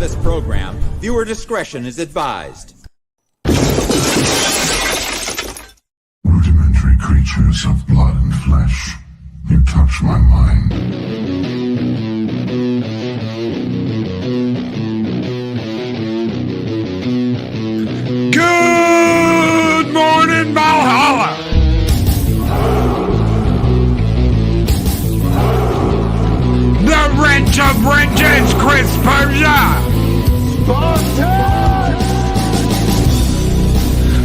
this program, viewer discretion is advised. Rudimentary creatures of blood and flesh, you touch my mind. Good morning, Valhalla! The wrench of wrenches, Chris Persia!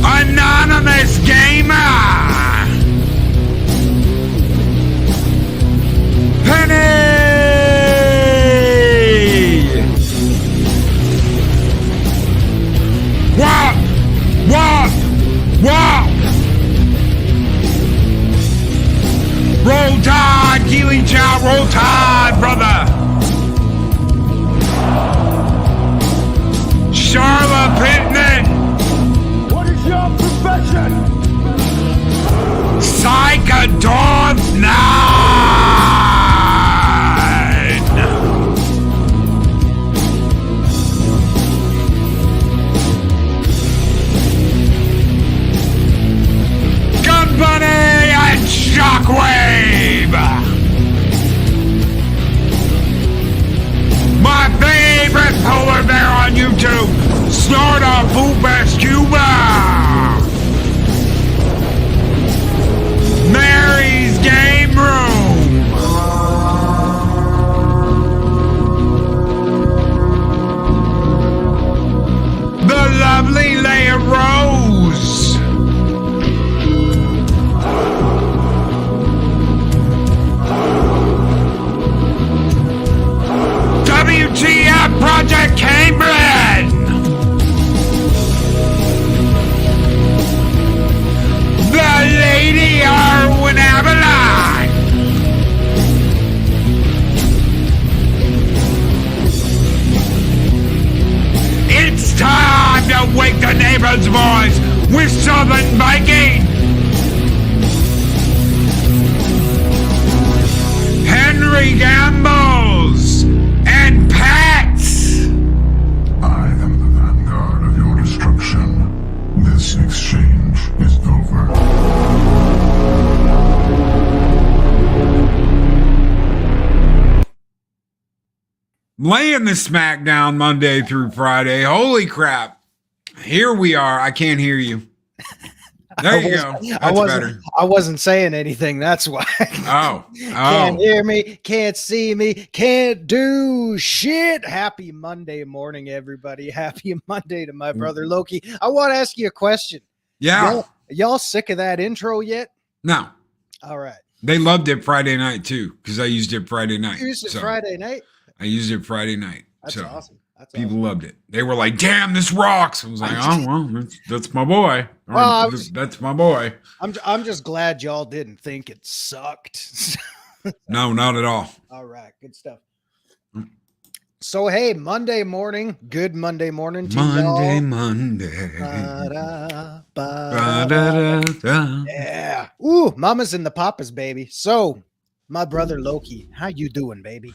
Anonymous Gamer! Penny! What? Roll Tide, Keely Chow, roll Tide, brother! Charlotte Pittman! What is your profession? Psychodorf 9! Company and Shockwave! My favorite polar bear on YouTube, Snorta Poopus Cuba! Mary's Game Room! The lovely Leia Rose! WTF Project Cambridge! The Lady Arwen Avalon! It's time to wake the neighbor's voice with Southern Viking! Henry Gambles and Pats! I am the vanguard of your destruction. This exchange is over. Laying the smackdown Monday through Friday. Holy crap. Here we are. I can't hear you. There you go. That's better. I wasn't saying anything. That's why. Oh. Can't hear me. Can't see me. Can't do shit. Happy Monday morning, everybody. Happy Monday to my brother Loki. I want to ask you a question. Yeah. Y'all sick of that intro yet? No. All right. They loved it Friday night too, because I used it Friday night. You used it Friday night? I used it Friday night. That's so awesome. That's people awesome. loved it. They were like, damn, this rocks. I was like, oh, well, that's my boy. Well, That's my boy. I'm just glad y'all didn't think it sucked. No, not at all. All right. Good stuff. So, hey, Monday morning. Good Monday morning to y'all. Monday. Ba-da, Ba-da-da-da. yeah. Ooh, mama's in the papas, baby. So, my brother Loki, how you doing, baby?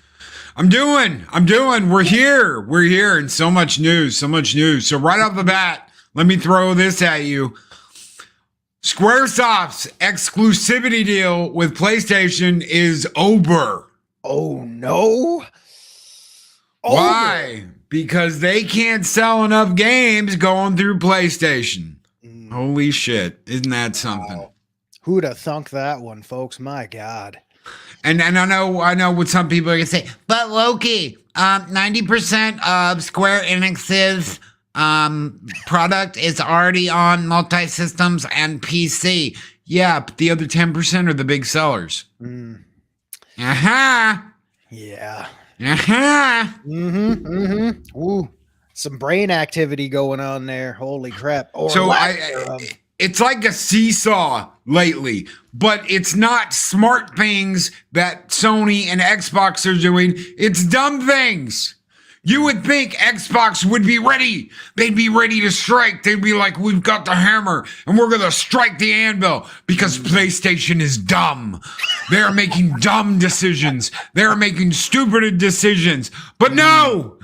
I'm doing. We're here. And so much news. So right off the bat, let me throw this at you. Squaresoft's exclusivity deal with PlayStation is over. Oh, no. Why? Because they can't sell enough games going through PlayStation. Holy shit. Isn't that something? Wow. Who'd have thunk that one, folks? My God. And I know what some people are gonna say, but Loki, 90% of Square Enix's product is already on multi-systems and PC. Yeah, but the other 10% are the big sellers. Yeah. Ooh, some brain activity going on there. Holy crap. Or So it's like a seesaw lately, but it's not smart things that Sony and Xbox are doing. It's dumb things. You would think Xbox would be ready. They'd be ready to strike. They'd be like, we've got the hammer and we're going to strike the anvil because PlayStation is dumb. They're making dumb decisions. They're making stupid decisions. But no,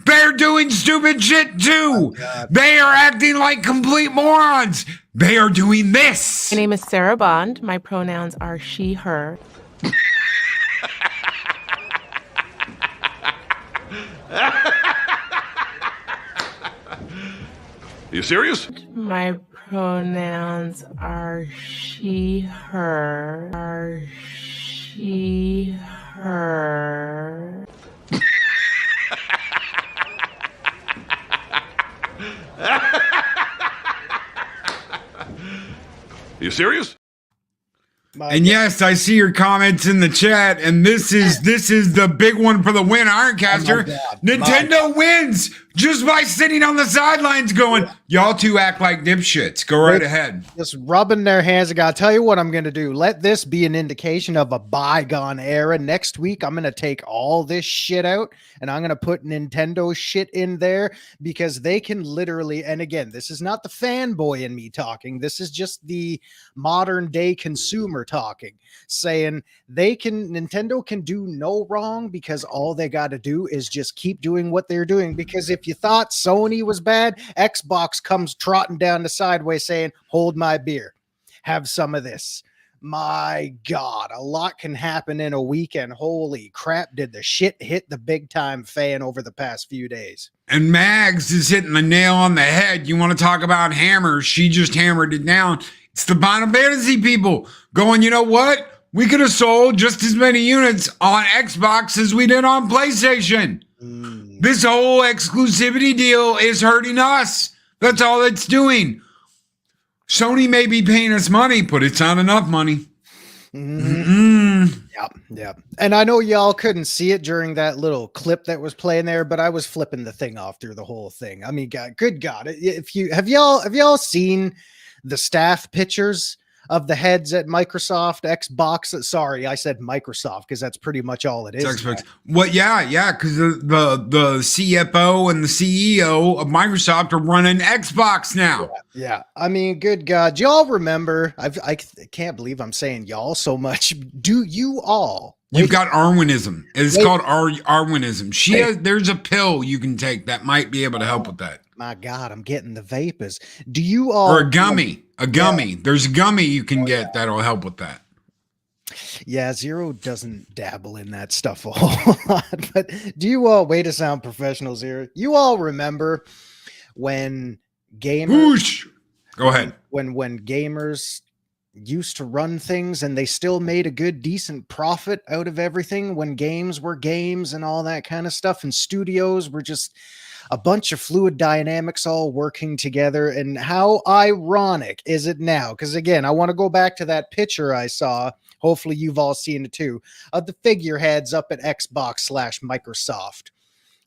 They're doing stupid shit too. God. They are acting like complete morons. They are doing this. My name is Sarah Bond. My pronouns are she, her. You serious? My pronouns are she, her. Are she, her. You serious? And yes, I see your comments in the chat, and this is the big one for the win, Ironcaster. Oh my God. Nintendo wins just by sitting on the sidelines going, y'all two act like dipshits. Go right ahead. Just rubbing their hands. I gotta tell you what I'm gonna do. Let this be an indication of a bygone era. Next week, I'm gonna take all this shit out and I'm gonna put Nintendo shit in there because they can literally, and again, this is not the fanboy in me talking. This is just the modern day consumer talking, saying Nintendo can do no wrong because all they got to do is just keep doing what they're doing. Because if you thought Sony was bad, Xbox comes trotting down the sideway saying, hold my beer, have some of this. My God, a lot can happen in a weekend. Holy crap, did the shit hit the big time fan over the past few days. And Mags is hitting the nail on the head. You want to talk about hammers? She just hammered it down. It's the Final Fantasy people going, you know what? We could have sold just as many units on Xbox as we did on PlayStation. This whole exclusivity deal is hurting us. That's all it's doing. Sony may be paying us money, but it's not enough money. Yep. And I know y'all couldn't see it during that little clip that was playing there, but I was flipping the thing off through the whole thing. I mean, God, good God. If you have y'all seen the staff pictures of the heads at Microsoft, Xbox? Sorry, I said Microsoft because that's pretty much all it is. Xbox. Well, yeah, because the CFO and the CEO of Microsoft are running Xbox now. Yeah. I mean, good God. Y'all remember, I can't believe I'm saying y'all so much. Do you all? You've got Arwinism. It's called Arwinism. There's a pill you can take that might be able to help with that. My God, I'm getting the vapors. Do you all? Or a gummy. Yeah. There's a gummy you can get that'll help with that. Yeah, Zero doesn't dabble in that stuff a whole lot. But do you all, way to sound professional, Zero, you all remember when gamers... Whoosh! Go ahead. When gamers used to run things and they still made a good, decent profit out of everything when games were games and all that kind of stuff, and studios were just a bunch of fluid dynamics all working together. And how ironic is it now? Because again, I want to go back to that picture I saw. Hopefully you've all seen it too, of the figureheads up at Xbox/Microsoft,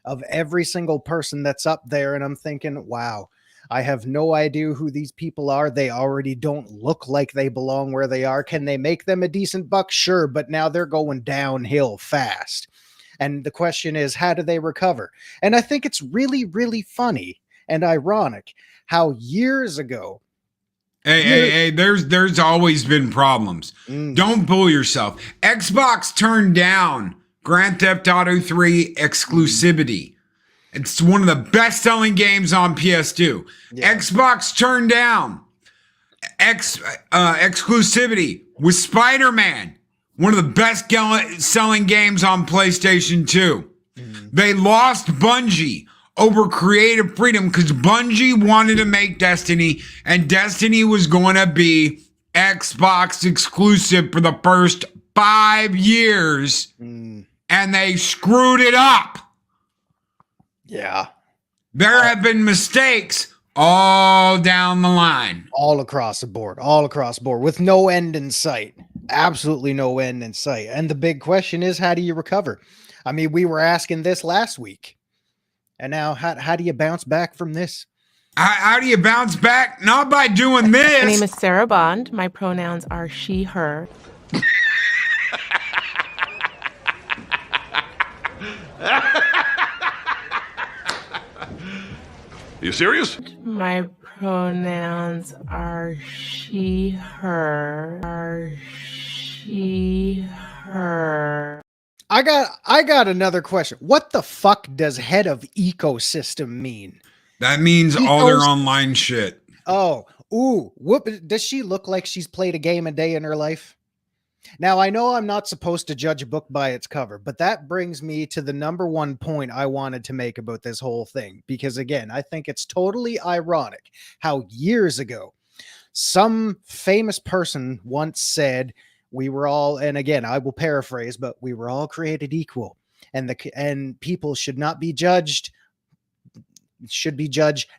of every single person that's up there. And I'm thinking, wow, I have no idea who these people are. They already don't look like they belong where they are. Can they make them a decent buck? Sure. But now they're going downhill fast. And the question is, how do they recover? And I think it's really, really funny and ironic how years ago. Hey, there's always been problems. Don't fool yourself. Xbox turned down Grand Theft Auto 3 exclusivity. It's one of the best-selling games on PS2. Yeah. Xbox turned down exclusivity with Spider-Man, one of the best-selling games on PlayStation 2. They lost Bungie over creative freedom because Bungie wanted to make Destiny, and Destiny was going to be Xbox exclusive for the first 5 years, and they screwed it up. Yeah. There have been mistakes all down the line. All across the board, with no end in sight. Absolutely no end in sight. And the big question is, how do you recover? I mean, we were asking this last week. And now, how do you bounce back from this? How do you bounce back? Not by doing this. My name is Sarah Bond. My pronouns are she, her. You serious? My pronouns are she, her. Are she, her. I got another question. What the fuck does head of ecosystem mean? That means all their Ecos- online shit. Oh, ooh, whoop! Does she look like she's played a game a day in her life? Now, I know I'm not supposed to judge a book by its cover, but that brings me to the number one point I wanted to make about this whole thing. Because again, I think it's totally ironic how years ago, some famous person once said, we were all, and again, I will paraphrase, but we were all created equal. And people should be judged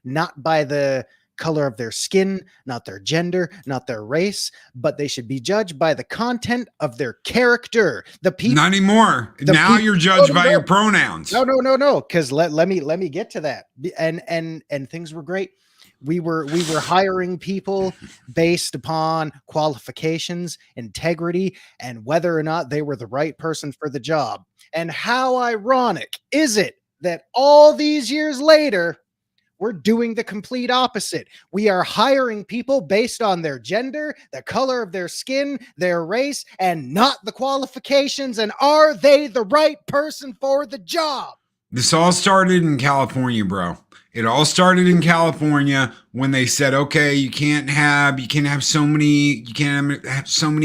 not by the color of their skin, not their gender, not their race, but they should be judged by the content of their character. The people, not anymore. Now you're judged by your pronouns. No. Because let me get to that. And things were great. We were hiring people based upon qualifications, integrity, and whether or not they were the right person for the job. And how ironic is it that all these years later, we're doing the complete opposite. We are hiring people based on their gender, the color of their skin, their race, and not the qualifications. And are they the right person for the job? This all started in California, bro. It all started in California when they said, okay, you can't have so many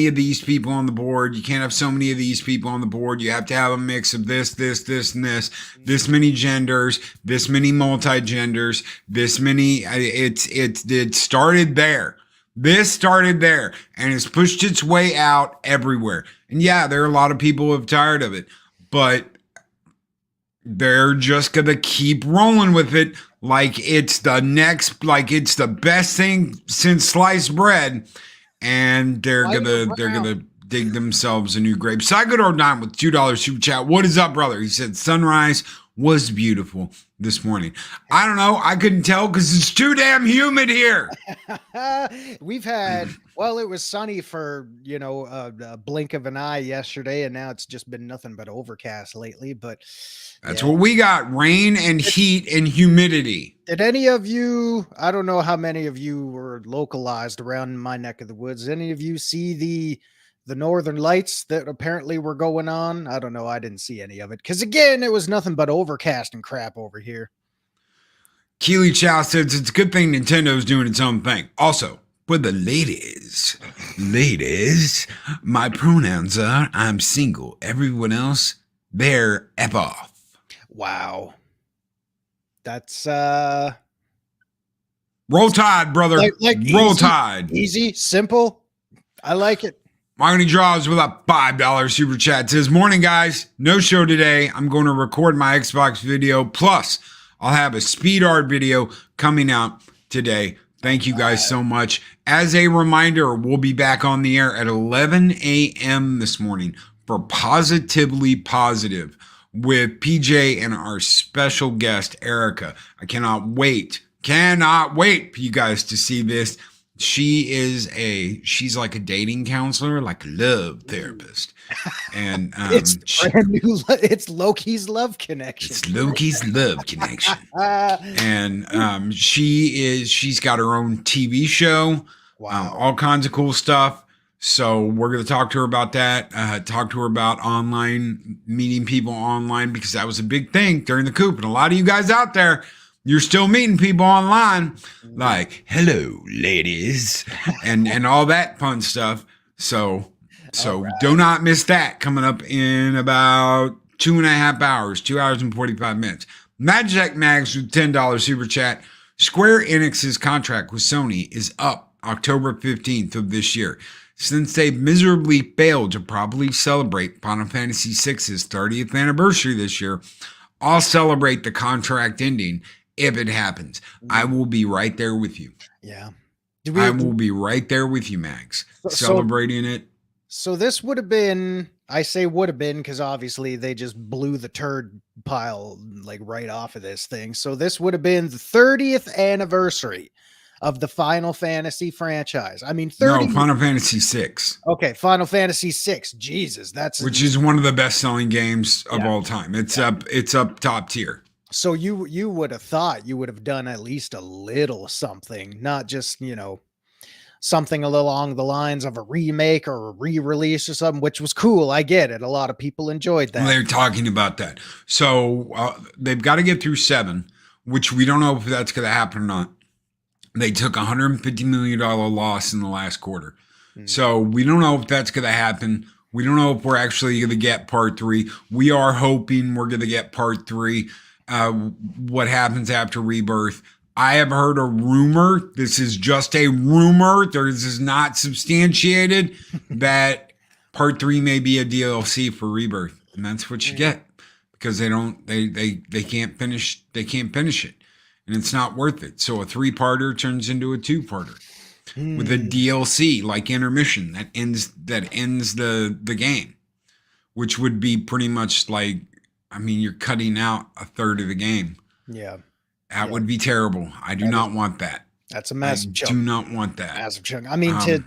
of these people on the board. You can't have so many of these people on the board. You have to have a mix of this, and this many genders, this many multi-genders, this many. It started there. This started there and it's pushed its way out everywhere. And yeah, there are a lot of people who are tired of it, but they're just gonna keep rolling with it like it's the best thing since sliced bread, and they're gonna dig themselves a new grave. Psycho9 with $2 super chat. What is up, brother? He said sunrise was beautiful this morning. I don't know. I couldn't tell because it's too damn humid here. We've had, well, it was sunny for, a blink of an eye yesterday, and now it's just been nothing but overcast lately. But that's what we got. Rain and heat and humidity. Did any of you, I don't know how many of you were localized around my neck of the woods. Any of you see the northern lights that apparently were going on? I don't know. I didn't see any of it because, again, it was nothing but overcast and crap over here. Keely Chow says it's a good thing Nintendo's doing its own thing. Also, for the ladies, my pronouns are I'm single. Everyone else, they're F off. Wow. That's roll tide, brother. Like roll tide. Easy, simple. I like it. Mahogany Draws with a $5 super chat says, morning guys, no show today. I'm going to record my Xbox video. Plus, I'll have a speed art video coming out today. Thank you guys so much. As a reminder, we'll be back on the air at 11 a.m. this morning for Positively Positive with PJ and our special guest, Erica. I cannot wait for you guys to see this. She's like a dating counselor, like a love therapist. And it's brand new. It's Loki's love connection. It's Loki's love connection. And she's got her own TV show. Wow. All kinds of cool stuff. So we're going to talk to her about that. Talk to her about meeting people online, because that was a big thing during the coup. And a lot of you guys out there, you're still meeting people online, like, hello, ladies, and all that fun stuff. So right. Do not miss that coming up in about 2.5 hours, 2 hours and 45 minutes. Magic Mags with $10 super chat. Square Enix's contract with Sony is up October 15th of this year. Since they've miserably failed to properly celebrate Final Fantasy VI's 30th anniversary this year, I'll celebrate the contract ending. If it happens, I will be right there with you. Yeah. I will be right there with you, Max, celebrating it. So this would have been, I say would have been, because obviously they just blew the turd pile like right off of this thing. So this would have been the 30th anniversary of the Final Fantasy franchise. I mean, Final Fantasy VI. Okay, Final Fantasy VI. Jesus, which is one of the best-selling games of all time. It's up top tier. So you would have thought you would have done at least a little something, not just, something along the lines of a remake or a re-release or something, which was cool. I get it. A lot of people enjoyed that. They're talking about that. So they've got to get through 7, which we don't know if that's going to happen or not. They took $150 million loss in the last quarter. So we don't know if that's going to happen. We don't know if we're actually going to get part 3. We are hoping we're going to get part 3. What happens after Rebirth? I have heard a rumor. This is just a rumor. This is not substantiated that part 3 may be a DLC for Rebirth, and that's what you get because they can't finish it, and it's not worth it. So a 3-parter turns into a 2-parter with a DLC like intermission that ends the game, which would be pretty much like, I mean, you're cutting out a third of the game. Yeah. That would be terrible. I do not want that. That's a massive chunk. Do not want that. Massive chunk. I mean, and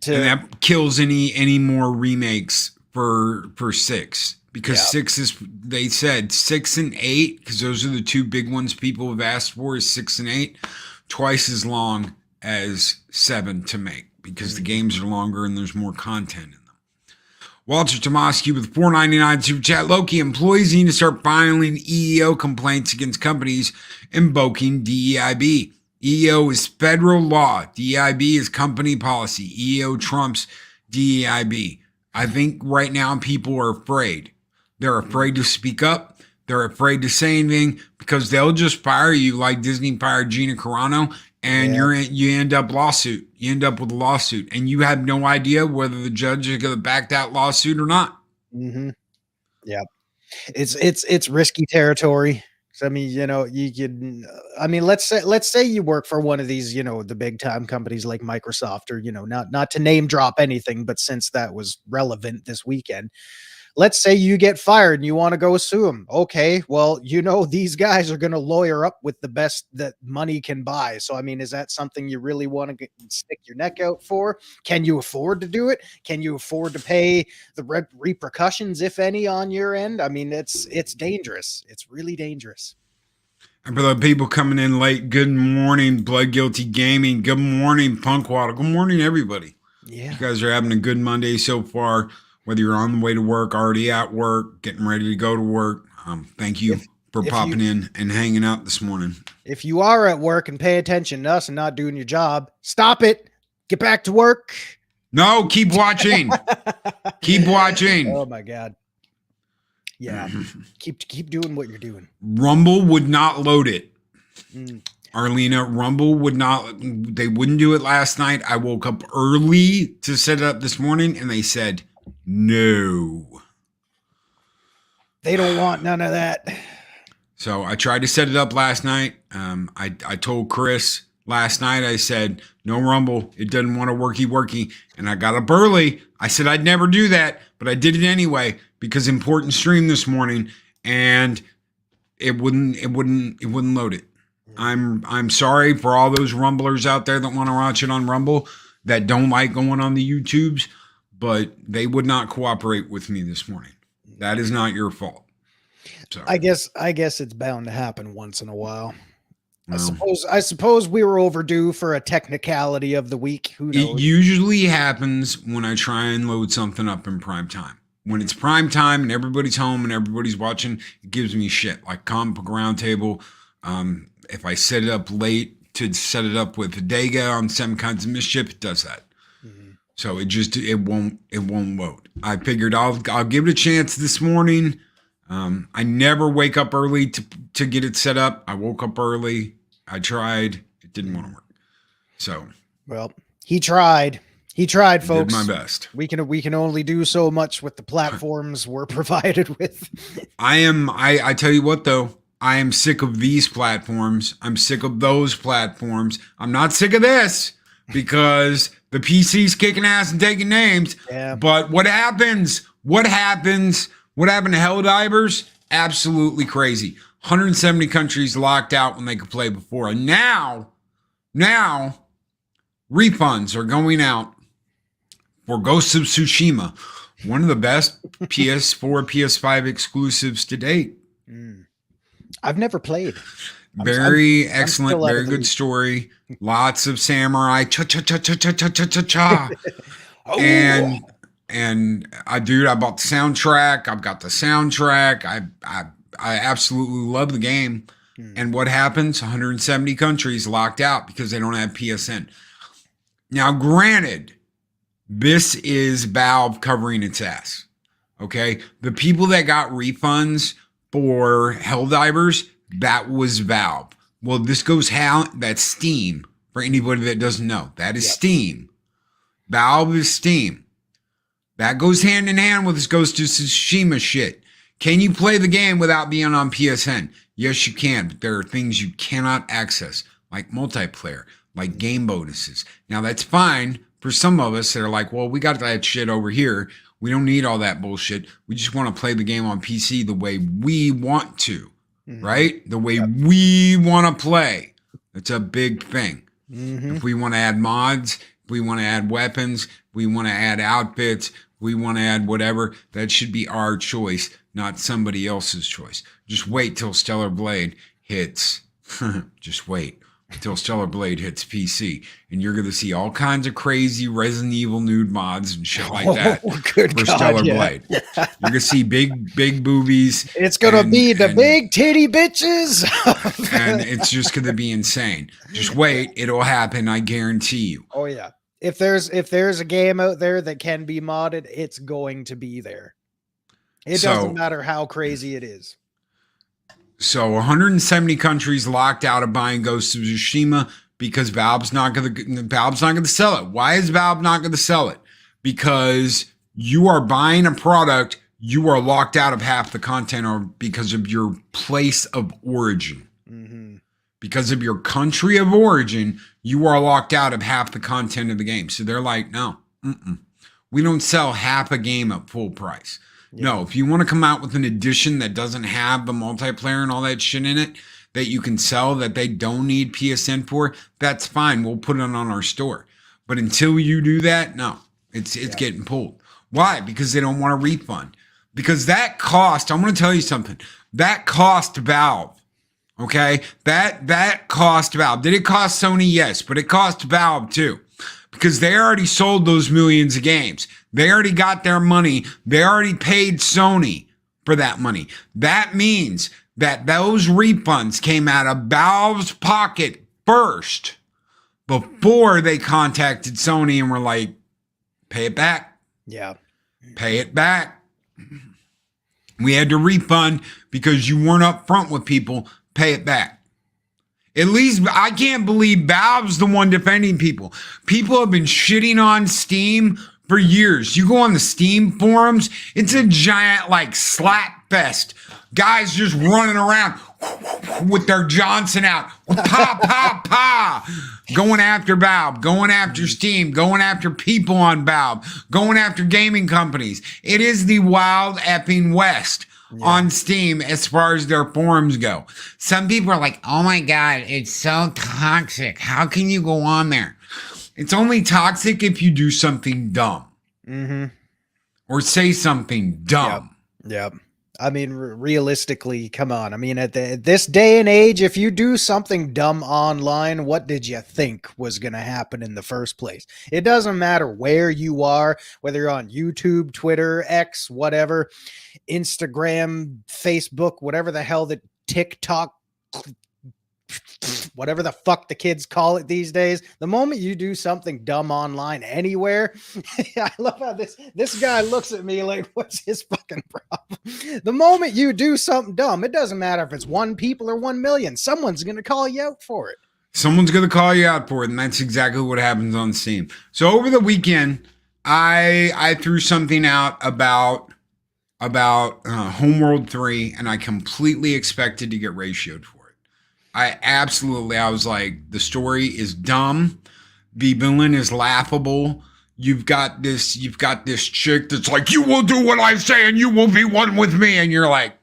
that kills any more remakes for 6 because 6 is, they said 6 and 8, because those are the 2 big ones people have asked for, is 6 and 8, twice as long as 7 to make because the games are longer and there's more content in them. Walter Tomasky with $4.99 super chat. Loki, employees need to start filing EEO complaints against companies invoking DEIB. EEO is federal law. DEIB is company policy. EEO trumps DEIB. I think right now people are afraid. They're afraid to speak up. They're afraid to say anything because they'll just fire you like Disney fired Gina Carano, and you end up lawsuit. You end up with a lawsuit, and you have no idea whether the judge is going to back that lawsuit or not. Mm-hmm. Yeah, it's risky territory. So, I mean, you could. I mean, let's say you work for one of these, the big time companies like Microsoft, or not to name drop anything, but since that was relevant this weekend. Let's say you get fired and you want to go sue them. Okay, well, these guys are going to lawyer up with the best that money can buy. So, I mean, is that something you really want to stick your neck out for? Can you afford to do it? Can you afford to pay the repercussions, if any, on your end? I mean, it's dangerous. It's really dangerous. And for the people coming in late, good morning, Blood Guilty Gaming. Good morning, Punkwater. Good morning, everybody. Yeah. You guys are having a good Monday so far. Whether you're on the way to work, already at work, getting ready to go to work, thank you for popping in and hanging out this morning. If you are at work and pay attention to us and not doing your job, stop it. Get back to work. No, keep watching. Keep watching. Oh my God. Yeah. Keep doing what you're doing. Rumble would not load it. Arlena, Rumble would not, they wouldn't do it last night. I woke up early to set it up this morning and they said, no. They don't want none of that. So I tried to set it up last night. I told Chris last night, I said, no Rumble. It doesn't want to worky. And I got up early. I said I'd never do that, but I did it anyway because important stream this morning and it wouldn't load it. I'm sorry for all those Rumblers out there that want to watch it on Rumble that don't like going on the YouTubes, but they would not cooperate with me this morning. That is not your fault. So I guess it's bound to happen once in a while. Well, I suppose we were overdue for a technicality of the week. Who knows? It usually happens when I try and load something up in prime time. When it's prime time and everybody's home and everybody's watching, it gives me shit. Like Comic Book Roundtable, if I set it up late to set it up with Dega on 7 Kinds of Mischief, it does that. So it won't load. I figured I'll give it a chance this morning. I never wake up early to get it set up. I woke up early. I tried. It didn't want to work. So, well, he tried. He tried, folks. Did my best. We can only do so much with the platforms we're provided with. I tell you what though, I am sick of these platforms. I'm sick of those platforms. I'm not sick of this because the PC's kicking ass and taking names. Yeah. But what happens? What happened to Helldivers? Absolutely crazy. 170 countries locked out when they could play before. And now refunds are going out for Ghost of Tsushima, one of the best PS4, PS5 exclusives to date. I've never played. Very I'm excellent, still out very of the good loop. story. Lots of samurai, cha cha cha cha cha cha cha cha cha. Oh, And dude, I bought the soundtrack. I've got the soundtrack. I absolutely love the game. And what happens? 170 countries locked out because they don't have PSN. Now, granted, this is Valve covering its ass. Okay, the people that got refunds for Helldivers, that was Valve. Well, this goes that's Steam. For anybody that doesn't know, that is Steam. Valve is Steam. That goes hand in hand with this Ghost of Tsushima shit. Can you play the game without being on PSN? Yes, you can, but there are things you cannot access, like multiplayer, like game bonuses. Now, that's fine for some of us that are like, well, we got that shit over here. We don't need all that bullshit. We just want to play the game on PC the way we want to, right? The way we want to play. It's a big thing. If we want to add mods, if we want to add weapons, we want to add outfits, we want to add whatever, that should be our choice, not somebody else's choice. Just wait till Stellar Blade hits. Just wait until Stellar Blade hits PC, and you're going to see all kinds of crazy Resident Evil nude mods and shit like that for Stellar Blade. You're going to see big boobies. It's going to be the big titty bitches. And it's just going to be insane. Just wait. It'll happen. I guarantee you. Oh, yeah. If there's a game out there that can be modded, it's going to be there. It doesn't matter how crazy it is. So 170 countries locked out of buying Ghost of Tsushima because Valve's not going to sell it. Why is Valve not going to sell it? Because you are buying a product, you are locked out of half the content, or because of your place of origin. Because of your country of origin, you are locked out of half the content of the game. So they're like, no, we don't sell half a game at full price. No, if you want to come out with an edition that doesn't have the multiplayer and all that shit in it that you can sell that they don't need PSN for, that's fine. We'll put it on our store. But until you do that, no, it's getting pulled. Why? Because they don't want a refund. Because that cost, I'm going to tell you something. That cost Valve. Okay? That cost Valve. Did it cost Sony? Yes, but it cost Valve too. Because they already sold those millions of games. They already got their money. They already paid Sony for that money. That means that those refunds came out of Valve's pocket first before they contacted Sony and were like, pay it back. Yeah. Pay it back. We had to refund because you weren't upfront with people. Pay it back. At least I can't believe Valve's the one defending people. People have been shitting on Steam for years. You go on the Steam forums, it's a giant like slap fest. Guys just running around with their Johnson out. Pa, pa, pa. Going after Valve, going after Steam, going after people on Valve, going after gaming companies. It is the wild effing West. On Steam as far as their forums go. Some people are like, oh my God, it's so toxic. How can you go on there? It's only toxic if you do something dumb. Or say something dumb. Yep. I mean, realistically, come on. I mean, at this day and age, if you do something dumb online, what did you think was going to happen in the first place? It doesn't matter where you are, whether you're on YouTube, Twitter, X, whatever, Instagram, Facebook, whatever the hell that TikTok, whatever the fuck the kids call it these days. The moment you do something dumb online anywhere, I love how this guy looks at me like, what's his fucking problem? The moment you do something dumb, it doesn't matter if it's 1 people or 1 million. Someone's going to call you out for it. Someone's going to call you out for it, and that's exactly what happens on Steam. So over the weekend, I threw something out about Homeworld 3, and I completely expected to get ratioed for it. I was like, the story is dumb. The villain is laughable. You've got this chick that's like, you will do what I say and you will be one with me. And you're like,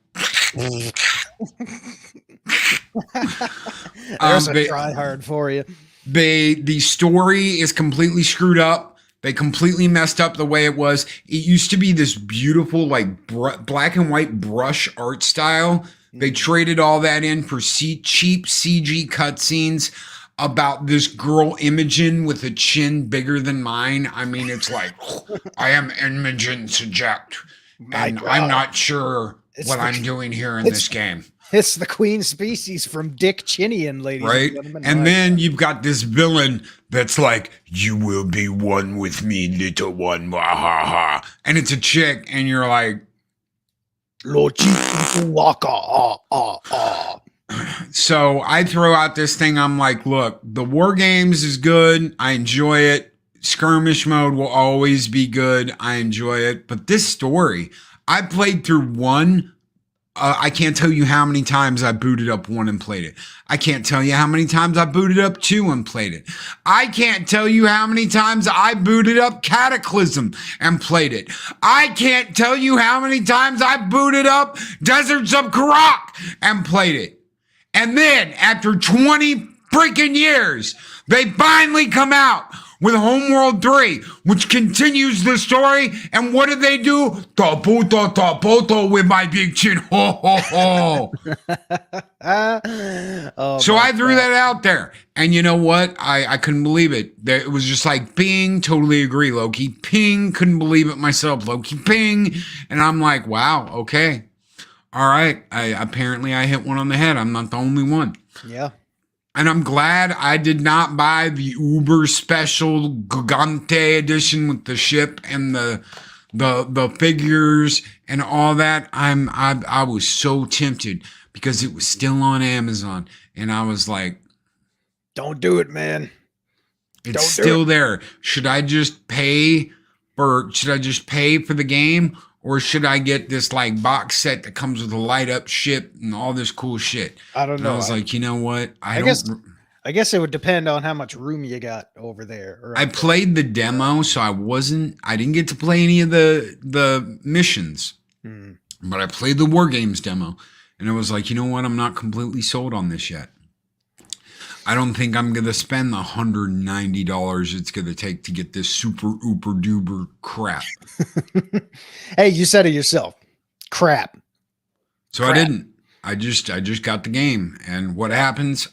there's a try hard for you. The story is completely screwed up. They completely messed up the way it was. It used to be this beautiful, like black and white brush art style They traded all that in for cheap CG cutscenes about this girl Imogen with a chin bigger than mine. I mean, it's like, I am Imogen Subject, and I'm not sure what I'm doing here in this game. It's the queen species from Dick Chinian, ladies Right? and gentlemen. And then you've got this villain that's like, you will be one with me, little one. Wah, ha, ha. And it's a chick, and you're like, so I throw out this thing. I'm like, look, the war games is good. I enjoy it. Skirmish mode will always be good. I enjoy it. But this story, I played through one. I can't tell you how many times I booted up 1 and played it. I can't tell you how many times I booted up 2 and played it. I can't tell you how many times I booted up Cataclysm and played it. I can't tell you how many times I booted up Deserts of Karak and played it. And then after 20 freaking years, they finally come out with Homeworld 3, which continues the story. And what did they do? Taputo with my big chin. Ho, ho, ho. So I threw that out there. And you know what? I couldn't believe it. It was just like, ping, totally agree, Loki. Ping, couldn't believe it myself, Loki. Ping. And I'm like, wow, okay. All right. Apparently I hit one on the head. I'm not the only one. Yeah. And I'm glad I did not buy the Uber special Gigante edition with the ship and the figures and all that. I was so tempted because it was still on Amazon, and I was like, don't do it, man. It's still there. Should I just pay for the game? Or should I get this like box set that comes with a light up ship and all this cool shit? I don't know. I was like, you know what? I guess it would depend on how much room you got over there. I played the demo, so I didn't get to play any of the missions, but I played the War Games demo, and I was like, you know what? I'm not completely sold on this yet. I don't think I'm going to spend the $190 it's going to take to get this super ooper duper crap. Hey, you said it yourself. Crap. So I didn't. I just got the game. And what happens?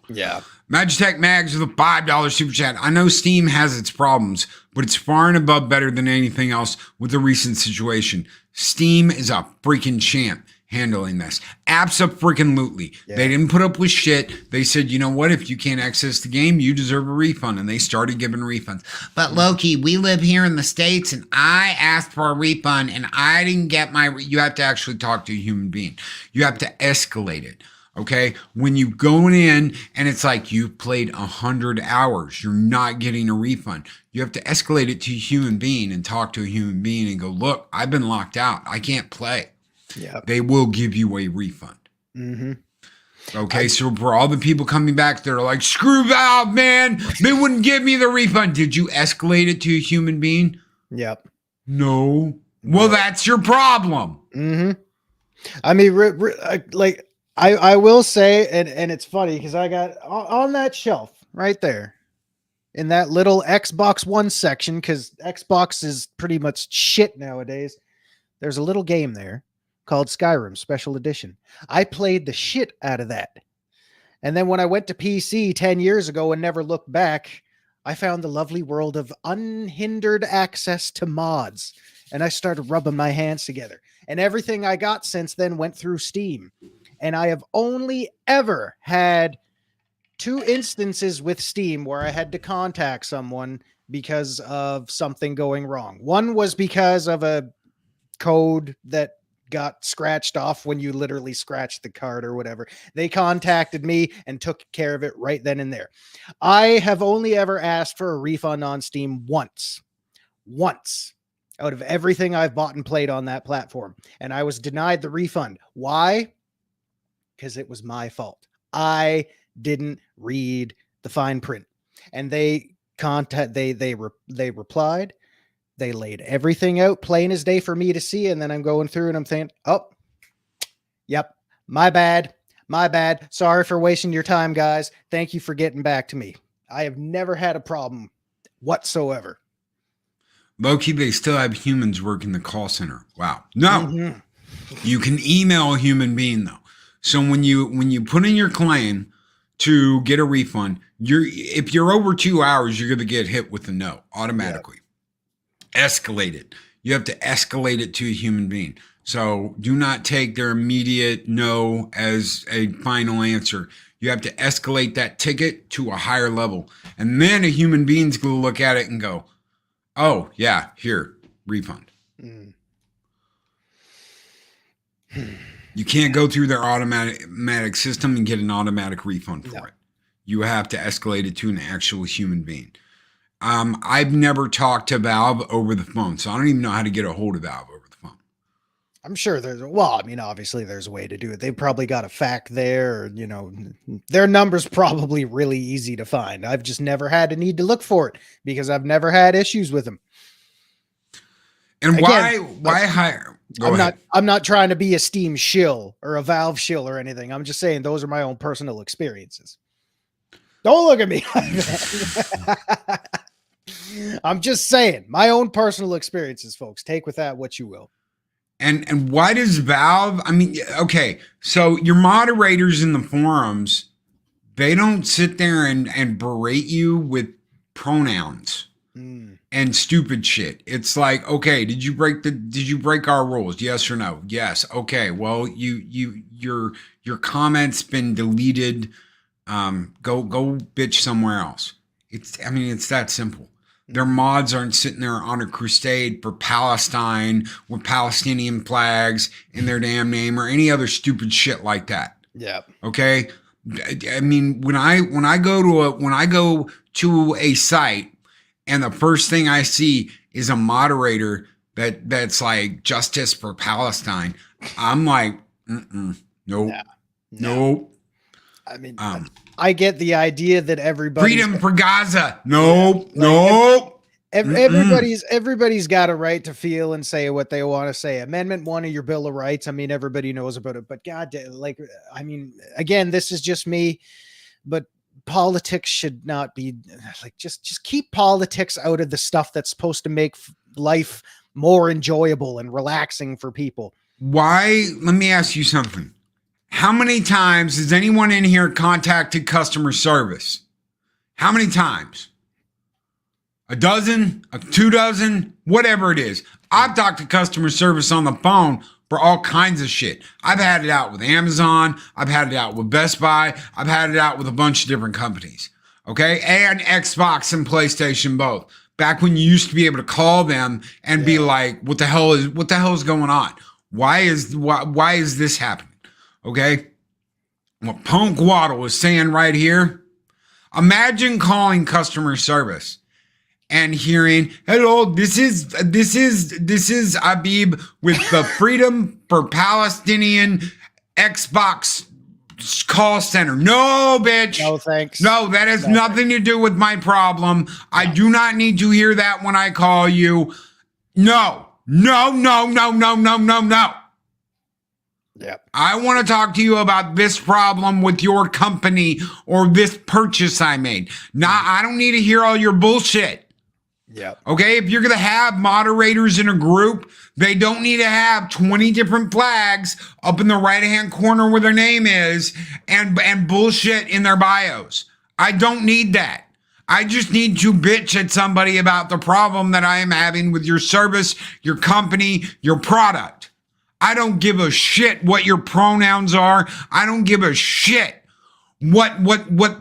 Yeah. Magitech Mags with a $5 super chat. I know Steam has its problems, but it's far and above better than anything else with the recent situation. Steam is a freaking champ handling this. Abso-freaking-lutely. Yeah. They didn't put up with shit. They said, you know what? If you can't access the game, you deserve a refund. And they started giving refunds. But Loki, we live here in the States, and I asked for a refund, and I didn't get my... You have to actually talk to a human being. You have to escalate it. Okay? When you go in and it's like you've played 100 hours, you're not getting a refund. You have to escalate it to a human being and talk to a human being and go, look, I've been locked out. I can't play. Yeah, they will give you a refund. Mm-hmm. Okay, so for all the people coming back, they're like, screw Valve, man. They wouldn't give me the refund. Did you escalate it to a human being? Yep. No. Well, that's your problem. Mm-hmm. I mean, I will say, and it's funny because I got on that shelf right there in that little Xbox One section, because Xbox is pretty much shit nowadays. There's a little game there called Skyrim Special Edition. I played the shit out of that. And then when I went to PC 10 years ago and never looked back, I found the lovely world of unhindered access to mods. And I started rubbing my hands together. And everything I got since then went through Steam. And I have only ever had 2 instances with Steam where I had to contact someone because of something going wrong. One was because of a code that got scratched off when you literally scratched the card or whatever. They contacted me and took care of it right then and there. I have only ever asked for a refund on Steam once out of everything I've bought and played on that platform. And I was denied the refund. Why? Because it was my fault. I didn't read the fine print. And they replied. They laid everything out plain as day for me to see. And then I'm going through and I'm saying, oh, yep, my bad. Sorry for wasting your time, guys. Thank you for getting back to me. I have never had a problem whatsoever. Loki, they still have humans working the call center. Wow. No. Mm-hmm. You can email a human being though. So when you put in your claim to get a refund, if you're over 2 hours, you're going to get hit with a no automatically. Escalate it. You have to escalate it to a human being. So do not take their immediate no as a final answer. You have to escalate that ticket to a higher level. And then a human being's going to look at it and go, oh, yeah, here, refund. You can't go through their automatic system and get an automatic refund for it. You have to escalate it to an actual human being. I've never talked to Valve over the phone, so I don't even know how to get a hold of Valve over the phone. I'm sure obviously there's a way to do it. They've probably got a fact there, or, their number's probably really easy to find. I've just never had a need to look for it because I've never had issues with them. And why hire? I'm not trying to be a Steam shill or a Valve shill or anything. I'm just saying those are my own personal experiences. Don't look at me like that. I'm just saying my own personal experiences, folks. Take with that what you will. And why does Valve? I mean, okay, so your moderators in the forums, they don't sit there and berate you with pronouns and stupid shit. It's like, okay, did you break our rules? Yes or no? Yes. Okay. Well, your comment's been deleted. Go bitch somewhere else. It's that simple. Their mods aren't sitting there on a crusade for Palestine with Palestinian flags in their damn name or any other stupid shit like that. Yeah. Okay. I mean, when I go to a site and the first thing I see is a moderator that's like justice for Palestine, I'm like, nope. Nope. I mean, I get the idea that everybody freedom for Gaza. Nope. Everybody's got a right to feel and say what they want to say. Amendment 1 of your Bill of Rights. I mean, everybody knows about it, but again, this is just me, but politics should not be like, just keep politics out of the stuff that's supposed to make life more enjoyable and relaxing for people. Why? Let me ask you something. How many times has anyone in here contacted customer service? How many times? A dozen, 2 dozen, whatever it is. I've talked to customer service on the phone for all kinds of shit. I've had it out with Amazon. I've had it out with Best Buy. I've had it out with a bunch of different companies. Okay. And Xbox and PlayStation both. Back when you used to be able to call them and be like, what the hell is going on? Why is this happening? Okay. What Punk Waddle is saying right here. Imagine calling customer service and hearing, hello, this is Abib with the Freedom for Palestinian Xbox call center. No, bitch. No, thanks. No, that has nothing to do with my problem. I do not need to hear that when I call you. No. Yep. I want to talk to you about this problem with your company or this purchase I made. I don't need to hear all your bullshit. Yep. Okay, if you're going to have moderators in a group, they don't need to have 20 different flags up in the right-hand corner where their name is and bullshit in their bios. I don't need that. I just need to bitch at somebody about the problem that I am having with your service, your company, your product. I don't give a shit what your pronouns are. I don't give a shit what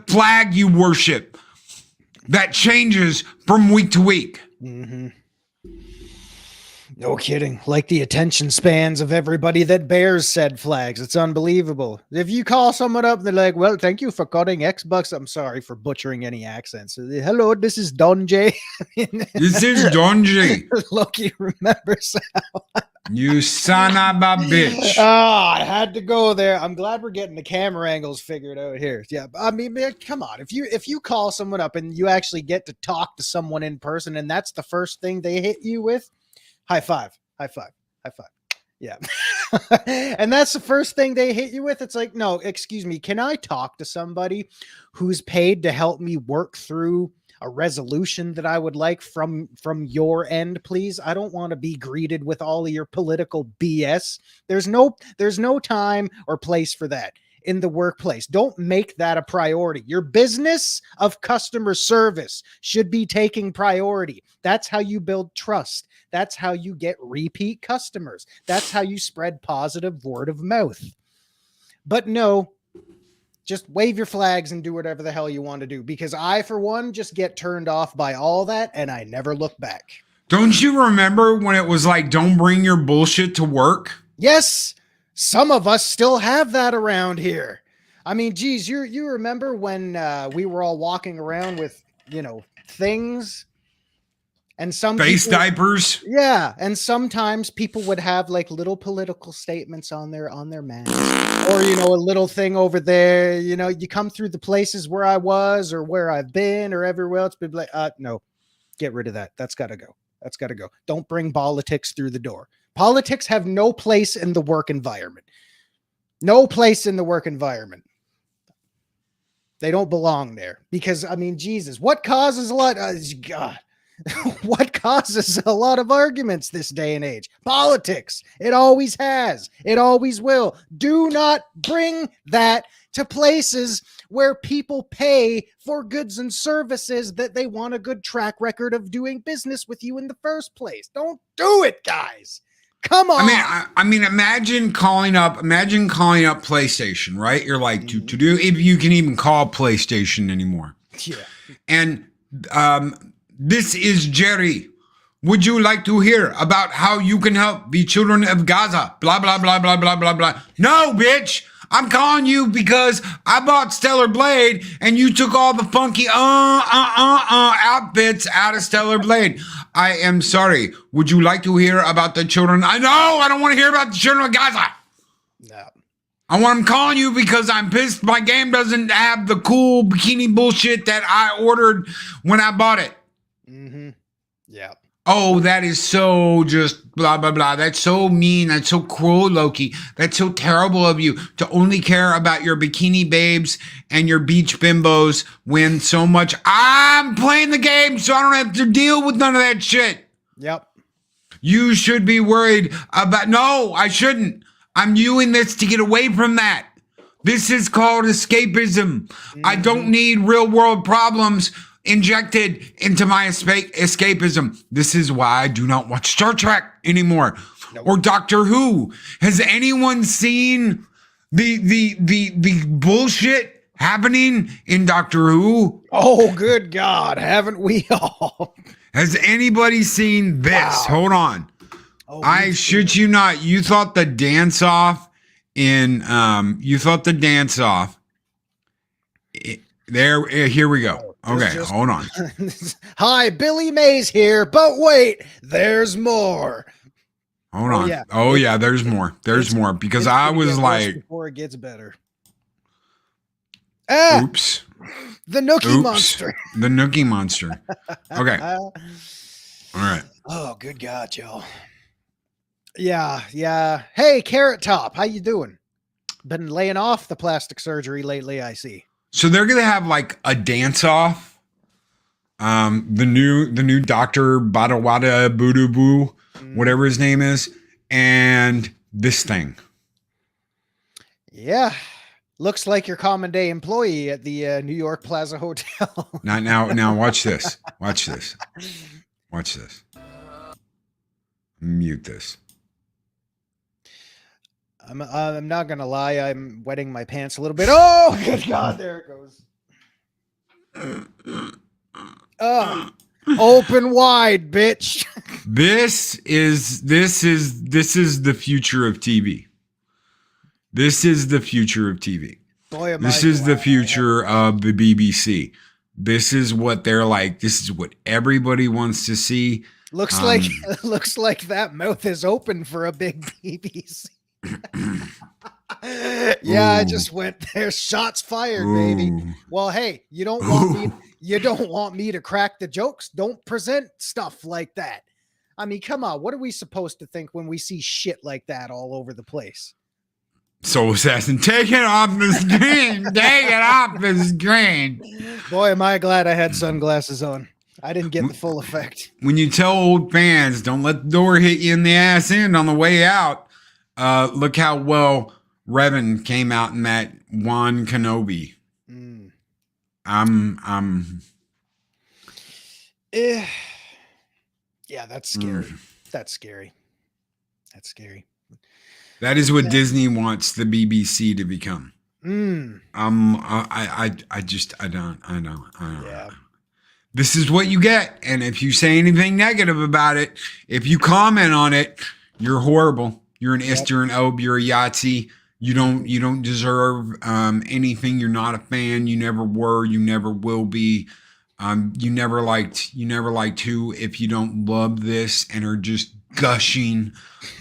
flag you worship. That changes from week to week. Mm-hmm. No kidding. Like the attention spans of everybody that bears said flags. It's unbelievable. If you call someone up, they're like, well, thank you for calling Xbox. I'm sorry for butchering any accents. Hello, this is Don J. This is Don J. Loki remembers how. You son of a bitch. Oh, I had to go there. I'm glad we're getting the camera angles figured out here. Yeah, I mean, man, come on. If you call someone up and you actually get to talk to someone in person and that's the first thing they hit you with, high five. Yeah. And that's the first thing they hit you with. It's like, no, excuse me. Can I talk to somebody who's paid to help me work through a resolution that I would like from your end, please. I don't want to be greeted with all of your political BS. There's no time or place for that in the workplace. Don't make that a priority. Your business of customer service should be taking priority. That's how you build trust. That's how you get repeat customers. That's how you spread positive word of mouth. But no, just wave your flags and do whatever the hell you want to do, because I, for one, just get turned off by all that and I never look back. Don't you remember when it was like, don't bring your bullshit to work? Yes, some of us still have that around here. I mean, geez, you remember when we were all walking around with, things, and some Face people, diapers? yeah, and sometimes people would have like little political statements on their mask, or a little thing over there. You come through the places where I was or where I've been or everywhere else, be like, no, get rid of that. That's got to go. That's got to go. Don't bring politics through the door. Politics have no place in the work environment. No place in the work environment. They don't belong there, because I mean, Jesus, what causes a lot? God. What causes a lot of arguments this day and age? Politics. It always has. It always will. Do not bring that to places where people pay for goods and services that they want a good track record of doing business with you in the first place. Don't do it, guys. Come on. I mean, imagine calling up PlayStation, right? You're like, to do, if you can even call PlayStation anymore. Yeah. And, this is Jerry. Would you like to hear about how you can help the children of Gaza? Blah, blah, blah, blah, blah, blah, blah. No, bitch. I'm calling you because I bought Stellar Blade and you took all the funky outfits out of Stellar Blade. I am sorry. Would you like to hear about the children? I don't want to hear about the children of Gaza. No. I'm calling you because I'm pissed my game doesn't have the cool bikini bullshit that I ordered when I bought it. Mm-hmm. Yeah. Oh, that is so just blah, blah, blah. That's so mean. That's so cruel, Loki. That's so terrible of you to only care about your bikini babes and your beach bimbos when so much I'm playing the game so I don't have to deal with none of that shit. Yep. You should be worried about, no, I shouldn't. I'm doing this to get away from that. This is called escapism. Mm-hmm. I don't need real world problems injected into my escapism. This is why I do not watch Star Trek anymore. Nope. Or Doctor Who. Has anyone seen the bullshit happening in Doctor Who? Oh, good God. Haven't we all? Has anybody seen this? Wow. Hold on. Oh, I shit you not. You thought the dance off here we go. Okay, hold on. Hi, Billy Mays here, but wait, there's more. Hold on. Yeah, there's more. There's more, because I was like, before it gets better. Oops. The Nookie monster. The Nookie monster. Okay. All right. Oh, good God, y'all. Yeah. Hey, Carrot Top, how you doing? Been laying off the plastic surgery lately, I see. So they're gonna have like a dance off. The new Dr. Badawada Boo Boo, whatever his name is, and this thing. Yeah. Looks like your common day employee at the New York Plaza Hotel. Now watch this. Watch this. Watch this. Mute this. I'm not gonna lie, I'm wetting my pants a little bit. Oh, good God, there it goes. Open wide, bitch. This is the future of TV. This is the future of TV. Boy, this is the future of the BBC. This is what they're like. This is what everybody wants to see. Looks like that mouth is open for a big BBC. Yeah, I just went there. Shots fired, baby. Well, hey, you don't want me to crack the jokes. Don't present stuff like that. I mean, come on. What are we supposed to think when we see shit like that all over the place? Soul Assassin, take it off the screen. Take it off the screen. Boy, am I glad I had sunglasses on. I didn't get the full effect. When you tell old fans, don't let the door hit you in the ass end on the way out. Look how well Revan came out in that Wan Kenobi. Yeah, that's scary. That's scary. That's scary. That is what Disney wants the BBC to become. I don't. Yeah. This is what you get. And if you say anything negative about it, if you comment on it, you're horrible. You're an ist, you're an ob, you're a Yahtzee. You don't deserve anything. You're not a fan. You never were. You never will be. You never liked who if you don't love this and are just gushing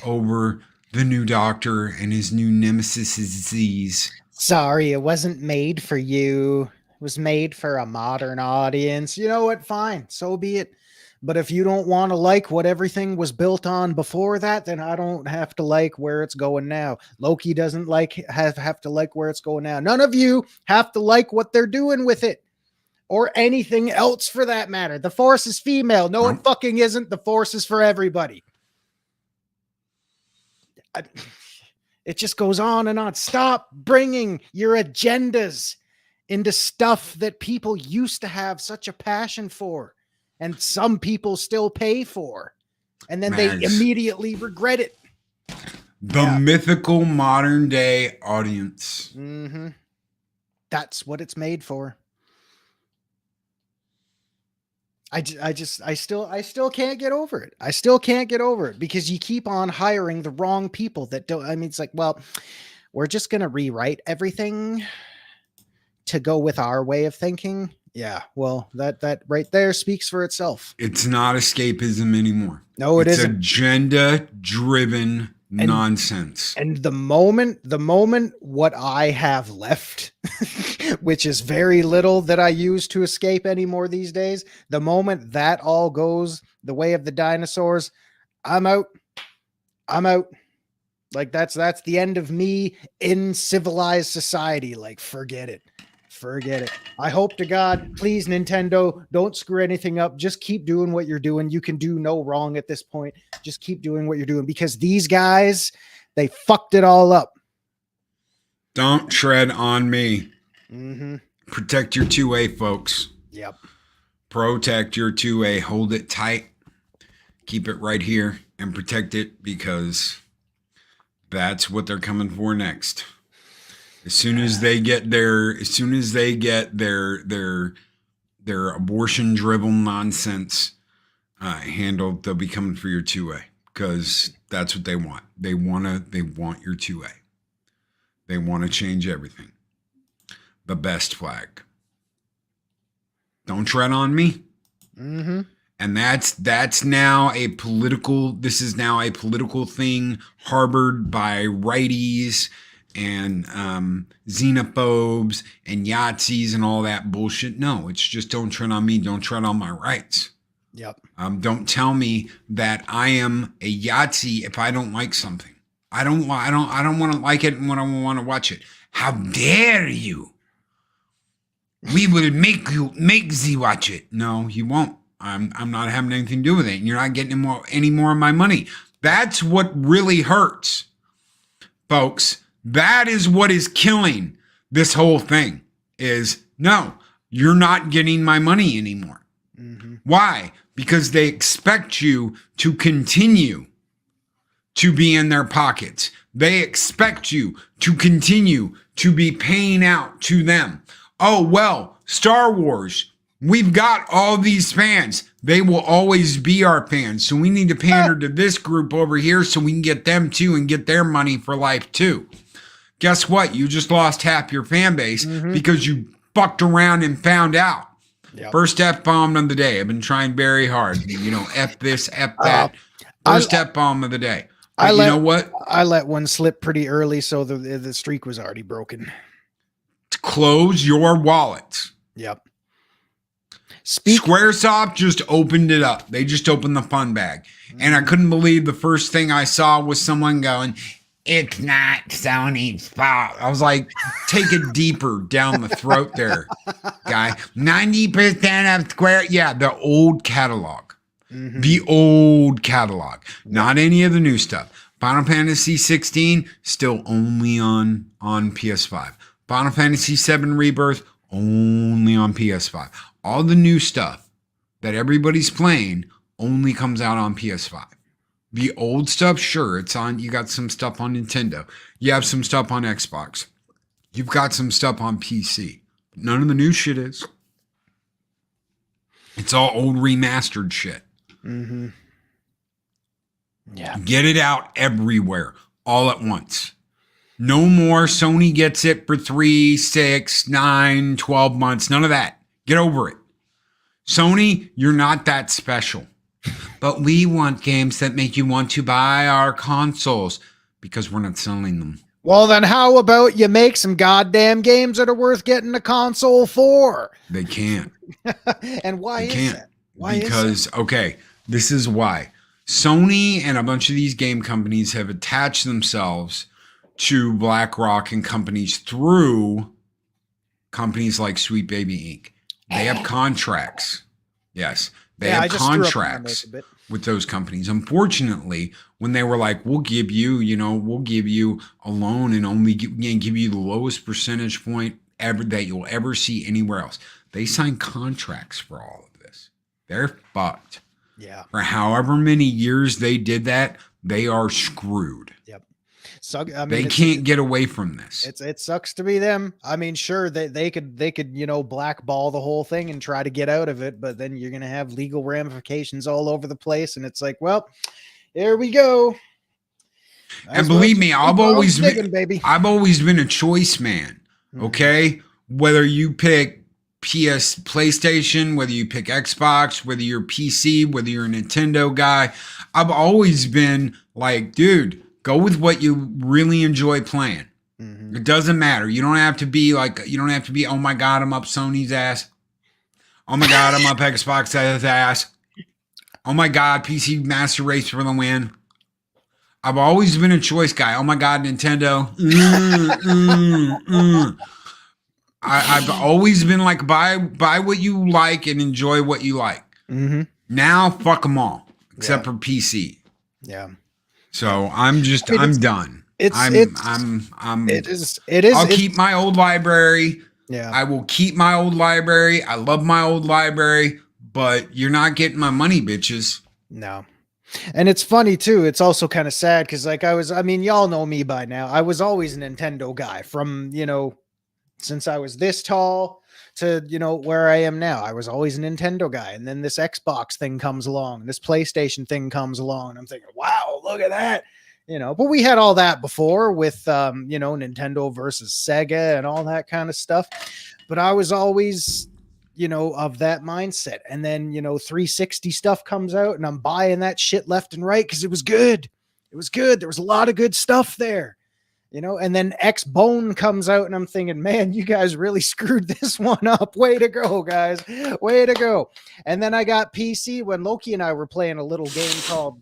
over the new Doctor and his new nemesis Z's. Sorry, it wasn't made for you. It was made for a modern audience. You know what? Fine. So be it. But if you don't want to like what everything was built on before that, then I don't have to like where it's going now. Loki doesn't have to like where it's going now. None of you have to like what they're doing with it. Or anything else for that matter. The Force is female. No, it fucking isn't. The Force is for everybody. It just goes on and on. Stop bringing your agendas into stuff that people used to have such a passion for. And some people still pay for. And then they immediately regret it. The mythical modern day audience. That's what it's made for. I still can't get over it. I still can't get over it because you keep on hiring the wrong people that don't. I mean, it's like, well, we're just going to rewrite everything to go with our way of thinking. Yeah. Well, that right there speaks for itself. It's not escapism anymore. No, it's isn't. Agenda driven nonsense. And the moment what I have left, which is very little that I use to escape anymore these days, the moment that all goes the way of the dinosaurs, I'm out. Like that's the end of me in civilized society. Like, forget it. I hope to God, please, Nintendo, don't screw anything up. Just keep doing what you're doing. You can do no wrong at this point. Just keep doing what you're doing because these guys, they fucked it all up. Don't tread on me. Protect your 2A, folks. Yep. Protect your 2A. Hold it tight. Keep it right here and protect it because that's what they're coming for next. As soon as they get their abortion-driven nonsense handled, they'll be coming for your 2A because that's what they want. They want your 2A. They want to change everything. The best flag. Don't tread on me. And that's now a political. This is now a political thing harbored by righties and xenophobes and Yahtzees and all that bullshit. No, it's just don't tread on me. Don't tread on my rights. Yep. Don't tell me that I am a Yahtzee if I don't like something. I don't want to like it when I want to watch it. How dare you? We will make Z watch it. No, you won't. I'm not having anything to do with it. And you're not getting any more of my money. That's what really hurts, folks. That is what is killing this whole thing is no, you're not getting my money anymore. Why? Because they expect you to continue to be in their pockets. They expect you to continue to be paying out to them. Oh, well, Star Wars, we've got all these fans. They will always be our fans. So we need to pander to this group over here so we can get them too and get their money for life too. Guess what? You just lost half your fan base because you fucked around and found out. Yep. First F-bomb of the day. I've been trying very hard. F this, F that. First F-bomb of the day. But you know what? I let one slip pretty early, so the streak was already broken. Close your wallets. Yep. Squaresoft just opened it up. They just opened the fun bag. And I couldn't believe the first thing I saw was someone going, it's not Sony's fault. I was like, take it deeper down the throat there, guy. 90% of Square. Yeah, the old catalog. Mhm. The old catalog. Not any of the new stuff. Final Fantasy 16, still only on PS5. Final Fantasy 7 Rebirth, only on PS5. All the new stuff that everybody's playing only comes out on PS5. The old stuff, sure, it's on. You got some stuff on Nintendo. You have some stuff on Xbox. You've got some stuff on PC. None of the new shit is. It's all old remastered shit. Mm-hmm. Yeah. Get it out everywhere, all at once. No more Sony gets it for 3, 6, 9, 12 months. None of that. Get over it. Sony, you're not that special. But we want games that make you want to buy our consoles because we're not selling them. Well, then how about you make some goddamn games that are worth getting a console for? They can't. And why They is can't. that? Why is because, okay, this is why. Sony and a bunch of these game companies have attached themselves to BlackRock and companies through companies like Sweet Baby Inc. They have contracts. Yes. They have contracts with those companies. Unfortunately, when they were like, we'll give you a loan and only give you the lowest percentage point ever that you'll ever see anywhere else. They signed contracts for all of this. They're fucked. Yeah. For however many years they did that, they are screwed. Yep. So I mean, they can't get away from this. It sucks to be them. I mean, sure, they could blackball the whole thing and try to get out of it, but then you're gonna have legal ramifications all over the place, and it's like, well, here we go. And believe me, I've always been a choice man. Mm-hmm. Okay, whether you pick PlayStation, whether you pick Xbox, whether you're PC, whether you're a Nintendo guy, I've always been like, dude, go with what you really enjoy playing. Mm-hmm. It doesn't matter. You don't have to be, oh my God, I'm up Sony's ass. Oh my God, I'm up Xbox's ass. Oh my God, PC Master Race for the win. I've always been a choice guy. Oh my God, Nintendo. I've always been like, buy what you like and enjoy what you like. Mm-hmm. Now, fuck them all except for PC. Yeah. So I'm done. It is. I'll keep my old library. Yeah. I will keep my old library. I love my old library, but you're not getting my money, bitches. No. And it's funny too. It's also kind of sad because y'all know me by now. I was always a Nintendo guy from, since I was this tall to, where I am now. I was always a Nintendo guy. And then this Xbox thing comes along, this PlayStation thing comes along. And I'm thinking, wow, look at that. But we had all that before with, Nintendo versus Sega and all that kind of stuff. But I was always, of that mindset. And then, 360 stuff comes out and I'm buying that shit left and right because it was good. It was good. There was a lot of good stuff there. And then X-Bone comes out and I'm thinking, man, you guys really screwed this one up. Way to go, guys. Way to go. And then I got PC when Loki and I were playing a little game called,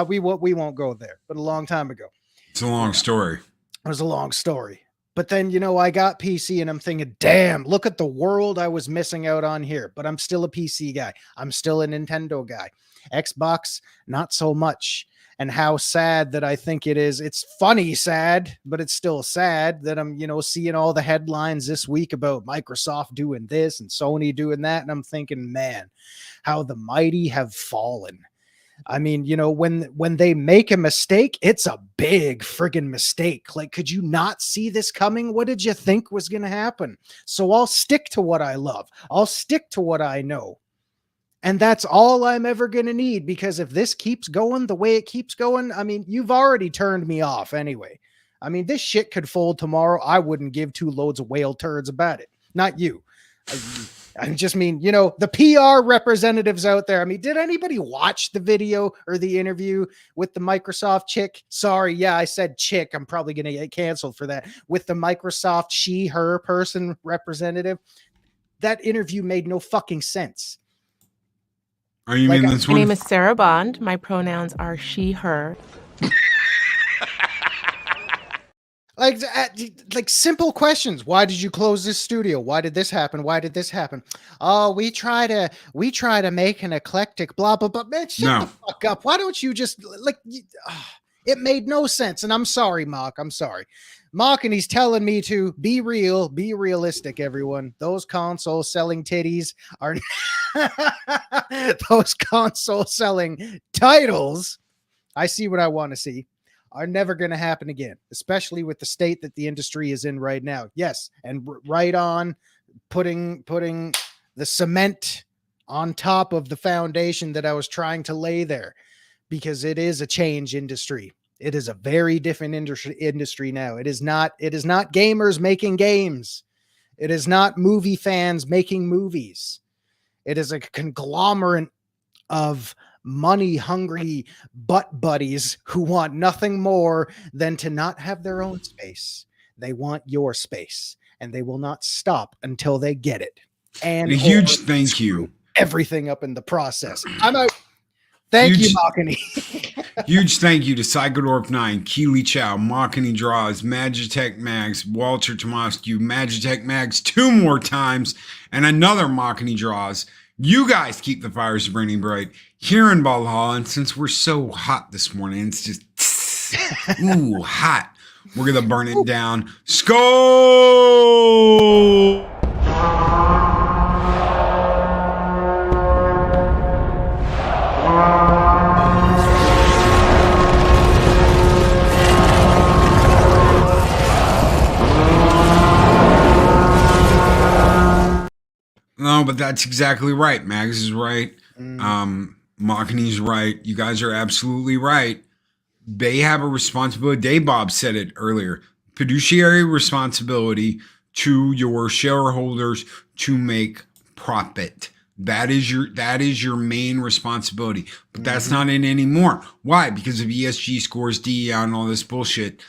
we won't go there, but a long time ago. It's a long story. It was a long story. But then, I got PC and I'm thinking, damn, look at the world I was missing out on here. But I'm still a PC guy. I'm still a Nintendo guy. Xbox, not so much. And how sad that I think it is. It's funny sad, but it's still sad that I'm, seeing all the headlines this week about Microsoft doing this and Sony doing that. And I'm thinking, man, how the mighty have fallen. I mean, when they make a mistake, it's a big friggin' mistake. Like, could you not see this coming? What did you think was going to happen? So I'll stick to what I love. I'll stick to what I know. And that's all I'm ever going to need, because if this keeps going the way it keeps going, I mean, you've already turned me off anyway. I mean, this shit could fold tomorrow. I wouldn't give two loads of whale turds about it. Not you. I just mean, the PR representatives out there. I mean, did anybody watch the video or the interview with the Microsoft chick? Sorry. Yeah, I said chick. I'm probably going to get canceled for that. With the Microsoft her person representative. That interview made no fucking sense. Are you mean this one? My name is Sarah Bond. My pronouns are she, her. Like simple questions. Why did you close this studio? Why did this happen? Why did this happen? Oh, we try to make an eclectic blah blah blah. Man, shut the fuck up. Why don't you just it made no sense. And I'm sorry, Mark. I'm sorry. Mark, and he's telling me to be real, be realistic, everyone. Those console selling titties are those console selling titles. I see what I want to see. Are never going to happen again, especially with the state that the industry is in right now. Yes, and right on putting the cement on top of the foundation that I was trying to lay there, because it is a change industry. It is a very different industry now. It is not gamers making games. It is not movie fans making movies. It is a conglomerate of money-hungry butt buddies who want nothing more than to not have their own space. They want your space, and they will not stop until they get it. And a huge thank you. Everything up in the process. I'm out. Thank you, Machini. Huge thank you to Psychodorf9, Keely Chow, Machini Draws, Magitech Mags, Walter Tomascu, Magitech Mags 2 more times, and another Machini Draws. You guys keep the fires burning bright here in Valhalla. And since we're so hot this morning, it's just ooh, hot. We're going to burn it down. Skull! No, but that's exactly right. Mags is right. Machini's right. You guys are absolutely right. They have a responsibility. Dave Bob said it earlier. Fiduciary responsibility to your shareholders to make profit. That is your main responsibility. But that's not it anymore. Why? Because of ESG scores, DEI, and all this bullshit.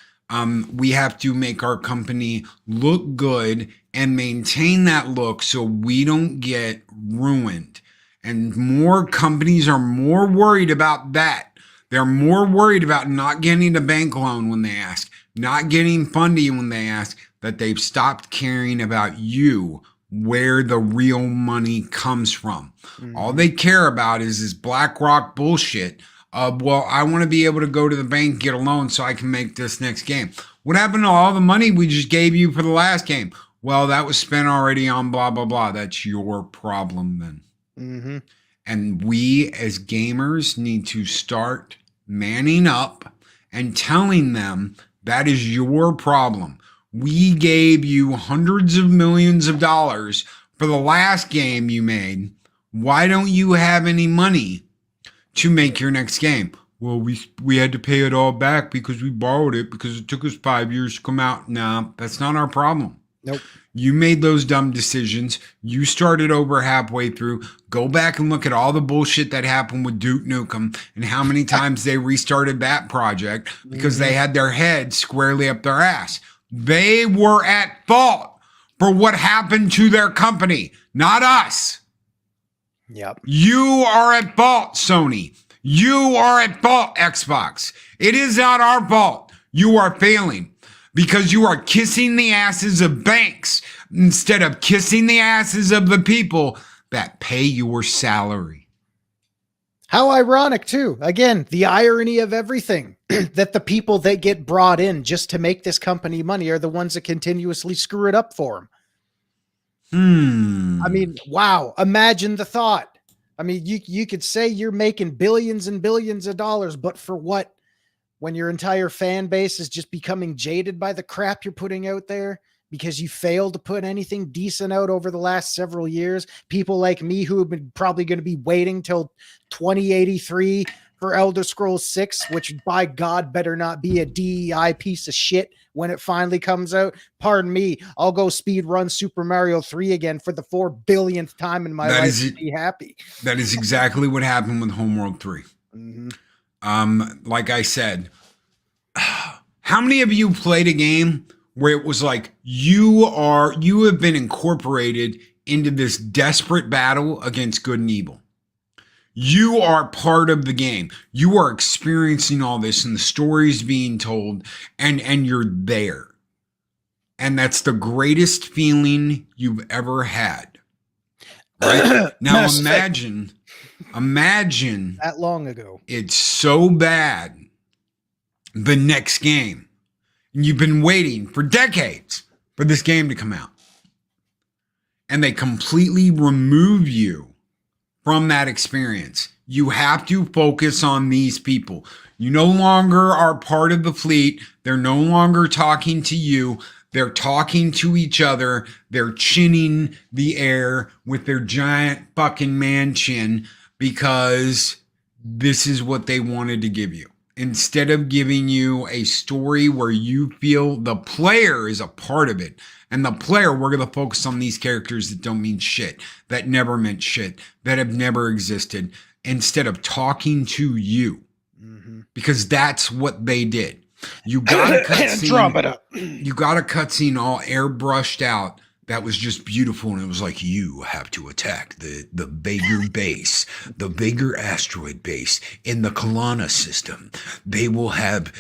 We have to make our company look good and maintain that look so we don't get ruined. And more companies are more worried about that. They're more worried about not getting a bank loan when they ask, not getting funding when they ask, that they've stopped caring about you, where the real money comes from. All they care about is this BlackRock bullshit of, well, I want to be able to go to the bank, get a loan so I can make this next game. What happened to all the money we just gave you for the last game? Well, that was spent already on blah, blah, blah. That's your problem then. And we as gamers need to start manning up and telling them that is your problem. We gave you hundreds of millions of dollars for the last game you made. Why don't you have any money to make your next game? Well, we had to pay it all back because we borrowed it because it took us 5 years to come out. No, that's not our problem. Nope. You made those dumb decisions. You started over halfway through. Go back and look at all the bullshit that happened with Duke Nukem and how many times they restarted that project because they had their head squarely up their ass. They were at fault for what happened to their company, not us. Yep. You are at fault, Sony. You are at fault, Xbox. It is not our fault. You are failing because you are kissing the asses of banks instead of kissing the asses of the people that pay your salary. How ironic, too. Again, the irony of everything that the people that get brought in just to make this company money are the ones that continuously screw it up for them. I mean, wow. Imagine the thought. I mean, you could say you're making billions and billions of dollars, but for what? When your entire fan base is just becoming jaded by the crap you're putting out there because you failed to put anything decent out over the last several years. People like me who have been probably going to be waiting till 2083 for Elder Scrolls 6, which by God better not be a DEI piece of shit when it finally comes out. Pardon me, I'll go speed run Super Mario 3 again for the 4 billionth time in my life to be happy. That is exactly what happened with Homeworld 3. Like I said, how many of you played a game where it was like you have been incorporated into this desperate battle against good and evil? You are part of the game. You are experiencing all this and the stories being told and you're there. And that's the greatest feeling you've ever had. Right? Now Mass Effect. imagine That long ago. it's so bad the next game. And you've been waiting for decades for this game to come out. And they completely remove you from that experience. You have to focus on these people. You no longer are part of the fleet. They're no longer talking to you. They're talking to each other. They're chinning the air with their giant fucking man chin because this is what they wanted to give you. Instead of giving you a story where you feel the player is a part of it. And the player, we're going to focus on these characters that don't mean shit, that never meant shit, that have never existed, instead of talking to you. Because that's what they did. You got a cutscene. You got a cutscene all airbrushed out that was just beautiful, and it was like, you have to attack the Vega base, the Vega asteroid base in the Kalana system. They will have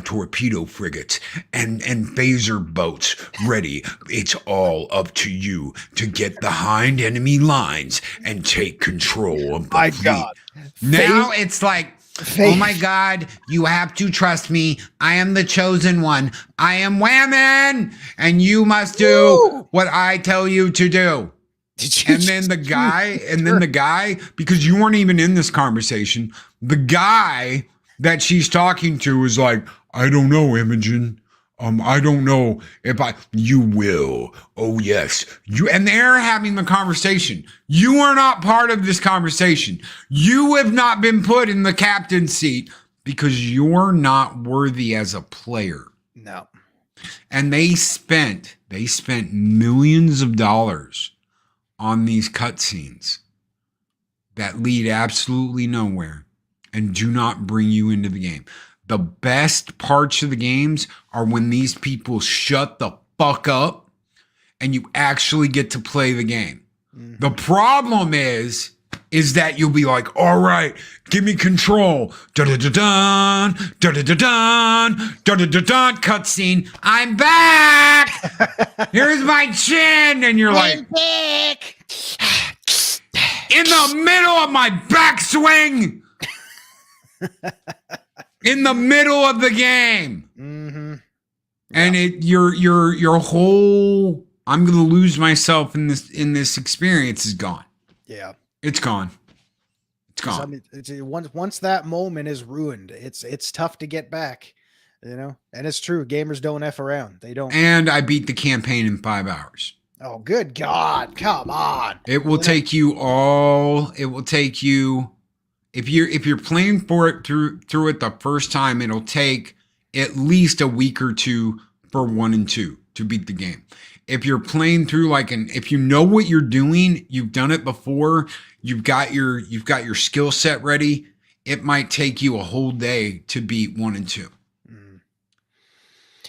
torpedo frigates and phaser boats ready. It's all up to you to get behind enemy lines and take control of the fleet. God. Now it's like, oh my God, you have to trust me. I am the chosen one. I am Whammon, and you must do what I tell you to do. And then the guy, because you weren't even in this conversation, the guy that she's talking to is like, I don't know, Imogen. I don't know if you will. Oh, yes. And they're having the conversation. You are not part of this conversation. You have not been put in the captain's seat because you're not worthy as a player. No. And they spent millions of dollars on these cutscenes that lead absolutely nowhere and do not bring you into the game. The best parts of the games are when these people shut the fuck up and you actually get to play the game. Mm-hmm. The problem is that you'll be like, all right, give me control. Da-da-da-dun, da-da-da-dun, da-da-da-dun, cutscene. I'm back. Here's my chin. And you're like, back. In the middle of my backswing. In the middle of the game. Mm-hmm. And your whole, I'm going to lose myself in this experience is gone. Yeah. It's gone. It's gone. I mean, once that moment is ruined, it's tough to get back, you know? And it's true. Gamers don't F around. They don't. And I beat the campaign in 5 hours. Oh, good God. Come on. It will take you if you're playing for it through it the first time, it'll take at least a week or two for 1 and 2 to beat the game. If you're playing through if you know what you're doing, you've done it before, you've got your skill set ready, it might take you a whole day to beat 1 and 2.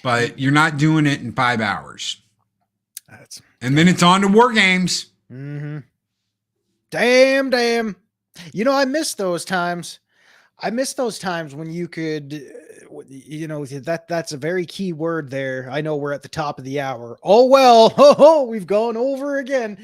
But you're not doing it in 5 hours. And then it's on to war games. Mm-hmm. Damn. You know, I miss those times. I miss those times when you could, you know, that's a very key word there. I know we're at the top of the hour. Oh, well, we've gone over again.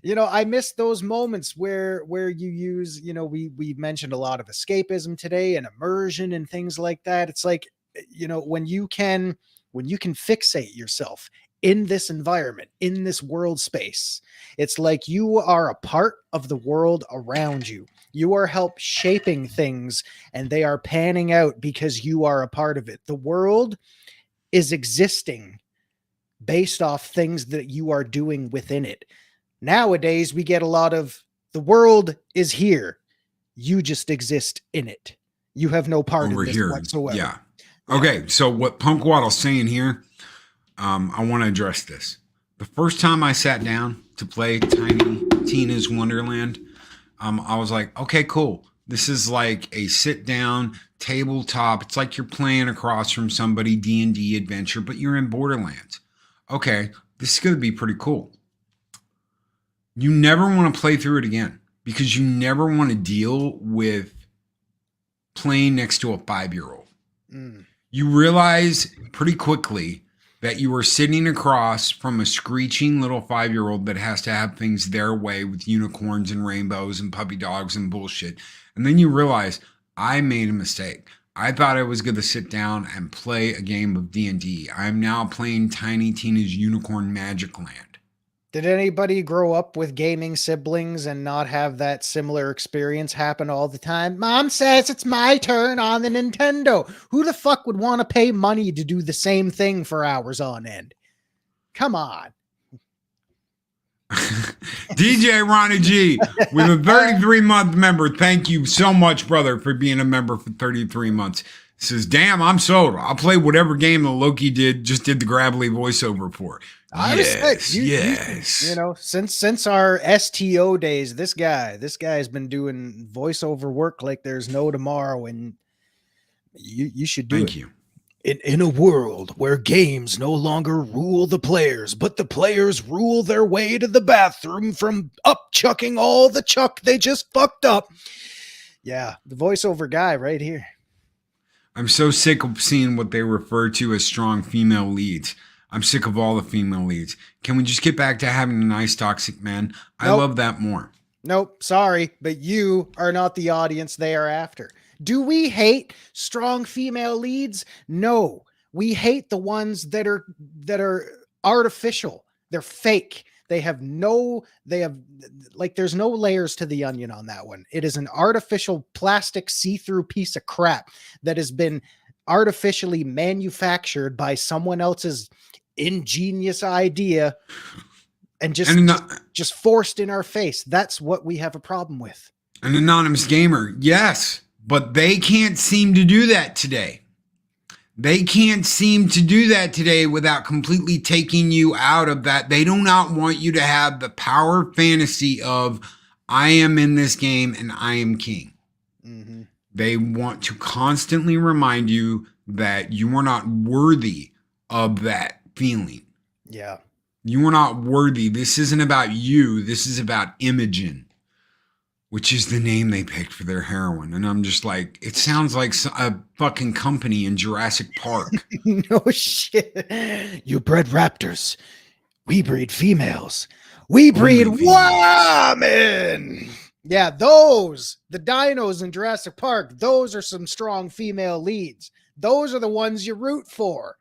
You know, I miss those moments where you use, you know, we mentioned a lot of escapism today and immersion and things like that. It's like, you know, when you can fixate yourself in this environment, in this world space, it's like you are a part of the world around you. You are help shaping things and they are panning out because you are a part of it. The world is existing based off things that you are doing within it. Nowadays, we get a lot of the world is here. You just exist in it. You have no part over in this here whatsoever. Yeah. Okay. So what Punk Waddle's saying here, I want to address this. The first time I sat down to play Tiny Tina's Wonderland, I was like, okay, cool. This is like a sit down tabletop. It's like you're playing across from somebody D&D adventure, but you're in Borderlands. Okay, this is going to be pretty cool. You never want to play through it again because you never want to deal with playing next to a 5-year-old. You realize pretty quickly that you are sitting across from a screeching little 5-year-old that has to have things their way with unicorns and rainbows and puppy dogs and bullshit. And then you realize, I made a mistake. I thought I was going to sit down and play a game of D&D. I'm now playing Tiny Tina's Unicorn Magic Land. Did anybody grow up with gaming siblings and not have that similar experience happen all the time? Mom says it's my turn on the Nintendo. Who the fuck would want to pay money to do the same thing for hours on end? Come on. DJ Ronnie G with a 33-month member. Thank you so much, brother, for being a member for 33 months. Says, damn, I'm sold. I'll play whatever game the Loki just did the gravelly voiceover for. I respect you. You know, since our STO days, this guy's been doing voiceover work like there's no tomorrow, and you should do it. Thank you. In a world where games no longer rule the players, but the players rule their way to the bathroom from upchucking all the chuck they just fucked up. Yeah, the voiceover guy right here. I'm so sick of seeing what they refer to as strong female leads. I'm sick of all the female leads. Can we just get back to having a nice toxic man? I love that more. Nope, sorry, but you are not the audience they are after. Do we hate strong female leads? No, we hate the ones that are artificial. They're fake. There's no layers to the onion on that one. It is an artificial plastic see-through piece of crap that has been artificially manufactured by someone else's ingenious idea and just forced in our face. That's what we have a problem with. An anonymous gamer, yes, but they can't seem to do that today. They can't seem to do that today without completely taking you out of that. They do not want you to have the power fantasy of, I am in this game and I am king. Mm-hmm. They want to constantly remind you that you are not worthy of that feeling. Yeah. You are not worthy. This isn't about you. This is about Imogen, which is the name they picked for their heroine. And I'm just like, it sounds like a fucking company in Jurassic Park. No shit. You bred raptors. We breed females. We breed women. Yeah, the dinos in Jurassic Park, those are some strong female leads. Those are the ones you root for.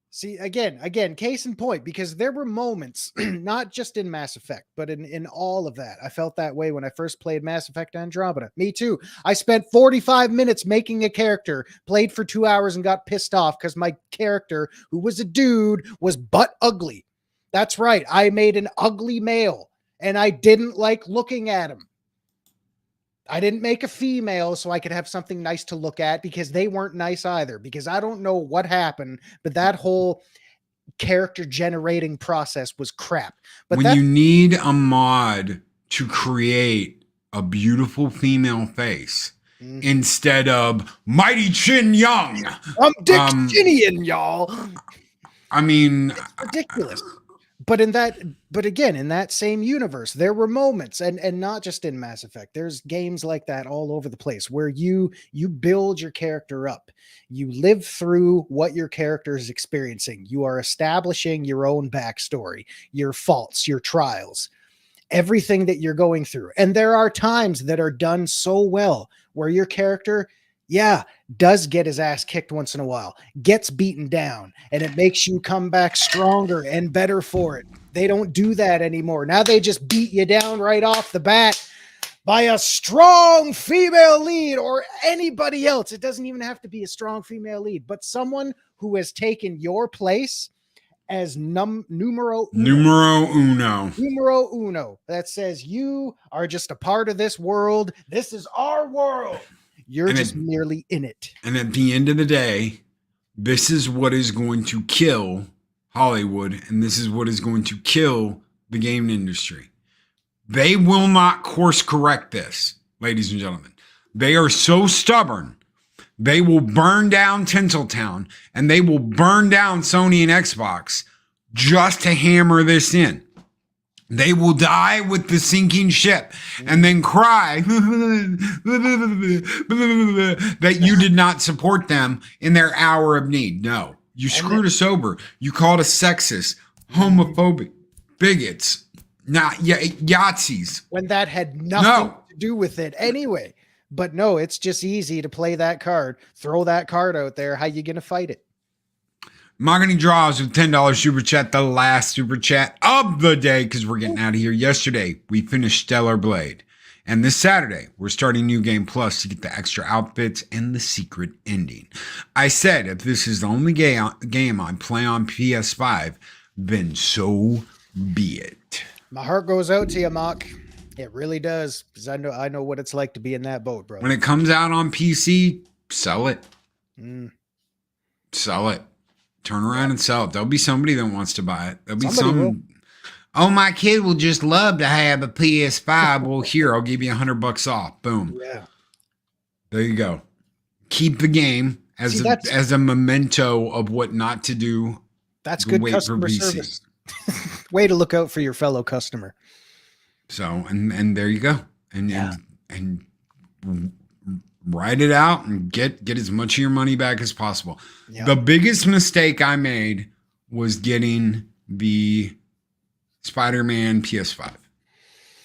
See, again, case in point, because there were moments, not just in Mass Effect, but in all of that. I felt that way when I first played Mass Effect Andromeda. Me too. I spent 45 minutes making a character, played for 2 hours and got pissed off because my character, who was a dude, was butt ugly. That's right. I made an ugly male and I didn't like looking at him. I didn't make a female so I could have something nice to look at because they weren't nice either, because I don't know what happened, but that whole character generating process was crap. But when you need a mod to create a beautiful female face instead of Mighty Chin Young. I'm Dick Chinian, y'all. I mean, it's ridiculous. But in that same universe, there were moments, and not just in Mass Effect. There's games like that all over the place where you build your character up. You live through what your character is experiencing. You are establishing your own backstory, your faults, your trials, everything that you're going through. And there are times that are done so well where your character, does get his ass kicked once in a while, gets beaten down, and it makes you come back stronger and better for it. They don't do that anymore. Now they just beat you down right off the bat by a strong female lead or anybody else. It doesn't even have to be a strong female lead, but someone who has taken your place as numero uno. That says you are just a part of this world. This is our world. You're just merely in it. And at the end of the day, this is what is going to kill Hollywood, and this is what is going to kill the game industry. They will not course correct this, ladies and gentlemen. They are so stubborn. They will burn down Tinseltown, and they will burn down Sony and Xbox just to hammer this in. They will die with the sinking ship and then cry that you did not support them in their hour of need. No, You screwed us over. You called us sexist, homophobic, bigots, not Yahtzees. When that had nothing to do with it anyway. But no, it's just easy to play that card. Throw that card out there. How you going to fight it? Mahogany Draws with $10 super chat, the last super chat of the day, because we're getting out of here. Yesterday, we finished Stellar Blade. And this Saturday, we're starting New Game Plus to get the extra outfits and the secret ending. I said, if this is the only game I play on PS5, then so be it. My heart goes out to you, Mock. It really does, because I know what it's like to be in that boat, bro. When it comes out on PC, sell it. Sell it. Turn around and sell it. There'll be somebody that wants to buy it. There'll be oh, my kid will just love to have a PS5. Well, here, I'll give you $100 off. Boom. Yeah. There you go. Keep the game as a memento of what not to do. That's good customer service. Way to look out for your fellow customer. So, and there you go. And write it out and get as much of your money back as possible. Yeah. The biggest mistake I made was getting the Spider-Man PS5.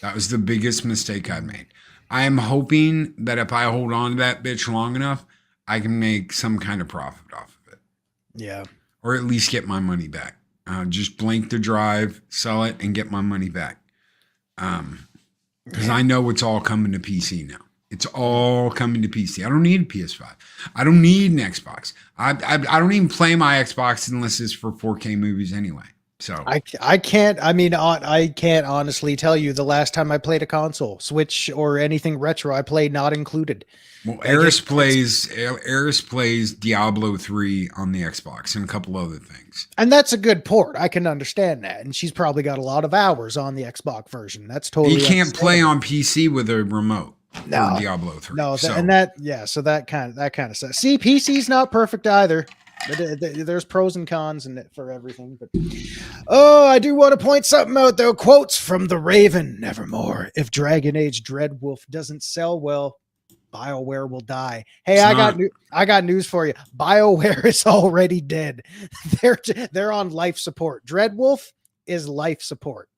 That was the biggest mistake I made. I am hoping that if I hold on to that bitch long enough, I can make some kind of profit off of it. Yeah. Or at least get my money back. Just blank the drive, sell it, and get my money back. Because I know it's all coming to PC now. It's all coming to PC. I don't need a PS5. I don't need an Xbox. I don't even play my Xbox unless it's for 4K movies anyway. So I can't honestly tell you the last time I played a console, Switch or anything retro. I played not included. Well, Eris plays Diablo 3 on the Xbox and a couple other things. And that's a good port. I can understand that. And she's probably got a lot of hours on the Xbox version. That's totally. You can't play on PC with a remote. No, Diablo 3. No, so that kind of stuff. See, PC's not perfect either. But there's pros and cons in it for everything. But I do want to point something out though. Quotes from the Raven: "Nevermore. If Dragon Age Dreadwolf doesn't sell well, BioWare will die." Hey, I got news for you. BioWare is already dead. They're on life support. Dreadwolf is life support.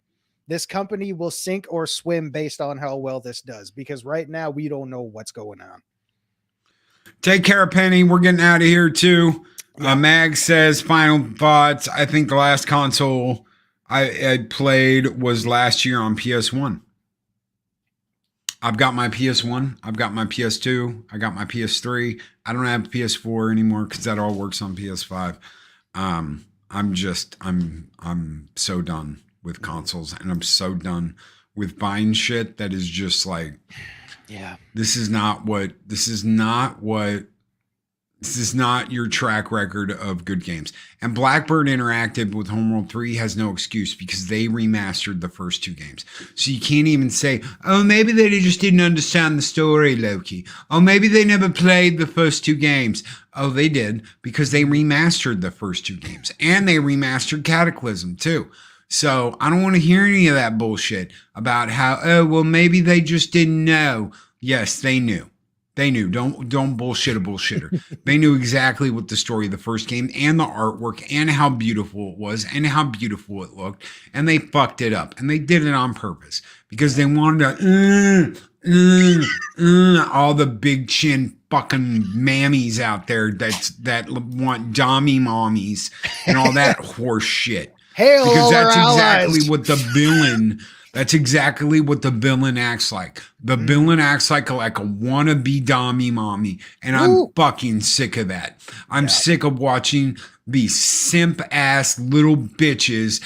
This company will sink or swim based on how well this does, because right now we don't know what's going on. Take care, Penny. We're getting out of here too. Mag says, final thoughts. I think the last console I played was last year on PS1. I've got my PS1. I've got my PS2. I got my PS3. I don't have PS4 anymore because that all works on PS5. I'm so done with consoles, and I'm so done with buying shit that is just like, this is not your track record of good games. And Blackbird Interactive with Homeworld 3 has no excuse because they remastered the first two games. So you can't even say, oh, maybe they just didn't understand the story, Loki. Oh, maybe they never played the first two games. Oh, they did, because they remastered the first two games. And they remastered Cataclysm too. So I don't want to hear any of that bullshit about how, oh, well, maybe they just didn't know. Yes, they knew. They knew. Don't bullshit a bullshitter. They knew exactly what the story of the first game and the artwork and how beautiful it was and how beautiful it looked. And they fucked it up. And they did it on purpose because they wanted to all the big chin fucking mammies out there that want dommy mommies and all that horse shit. Hail, because that's exactly what the villain. That's exactly what the villain acts like. The villain acts like a wannabe dommy mommy, and I'm fucking sick of that. I'm sick of watching these simp ass little bitches.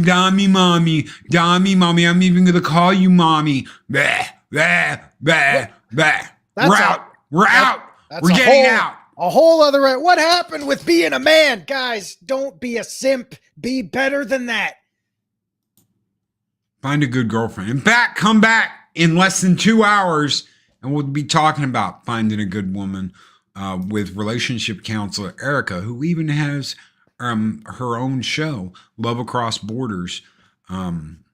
Dommy mommy. I'm even gonna call you mommy. Bah, bah, bah, bah. We're out. We're getting out. A whole other. What happened with being a man, guys? Don't be a simp. Be better than that. Find a good girlfriend. In fact, come back in less than 2 hours and we'll be talking about finding a good woman with relationship counselor Erica, who even has her own show, Love Across Borders. Come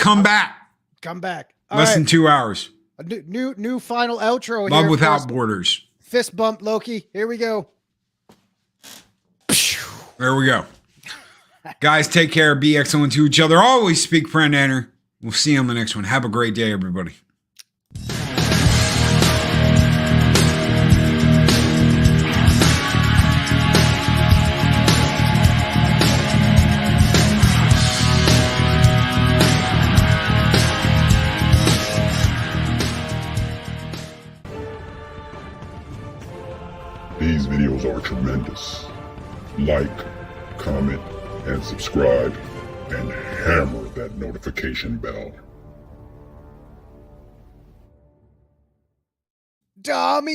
back. Come back. Less than 2 hours. A new final outro Love here. without borders. Fist bump, Loki. Here we go. There we go. Guys, take care. Be excellent to each other. Always speak friend enter. We'll see you on the next one. Have a great day, everybody. These videos are tremendous. Like, comment, and subscribe, and hammer that notification bell. Dummy.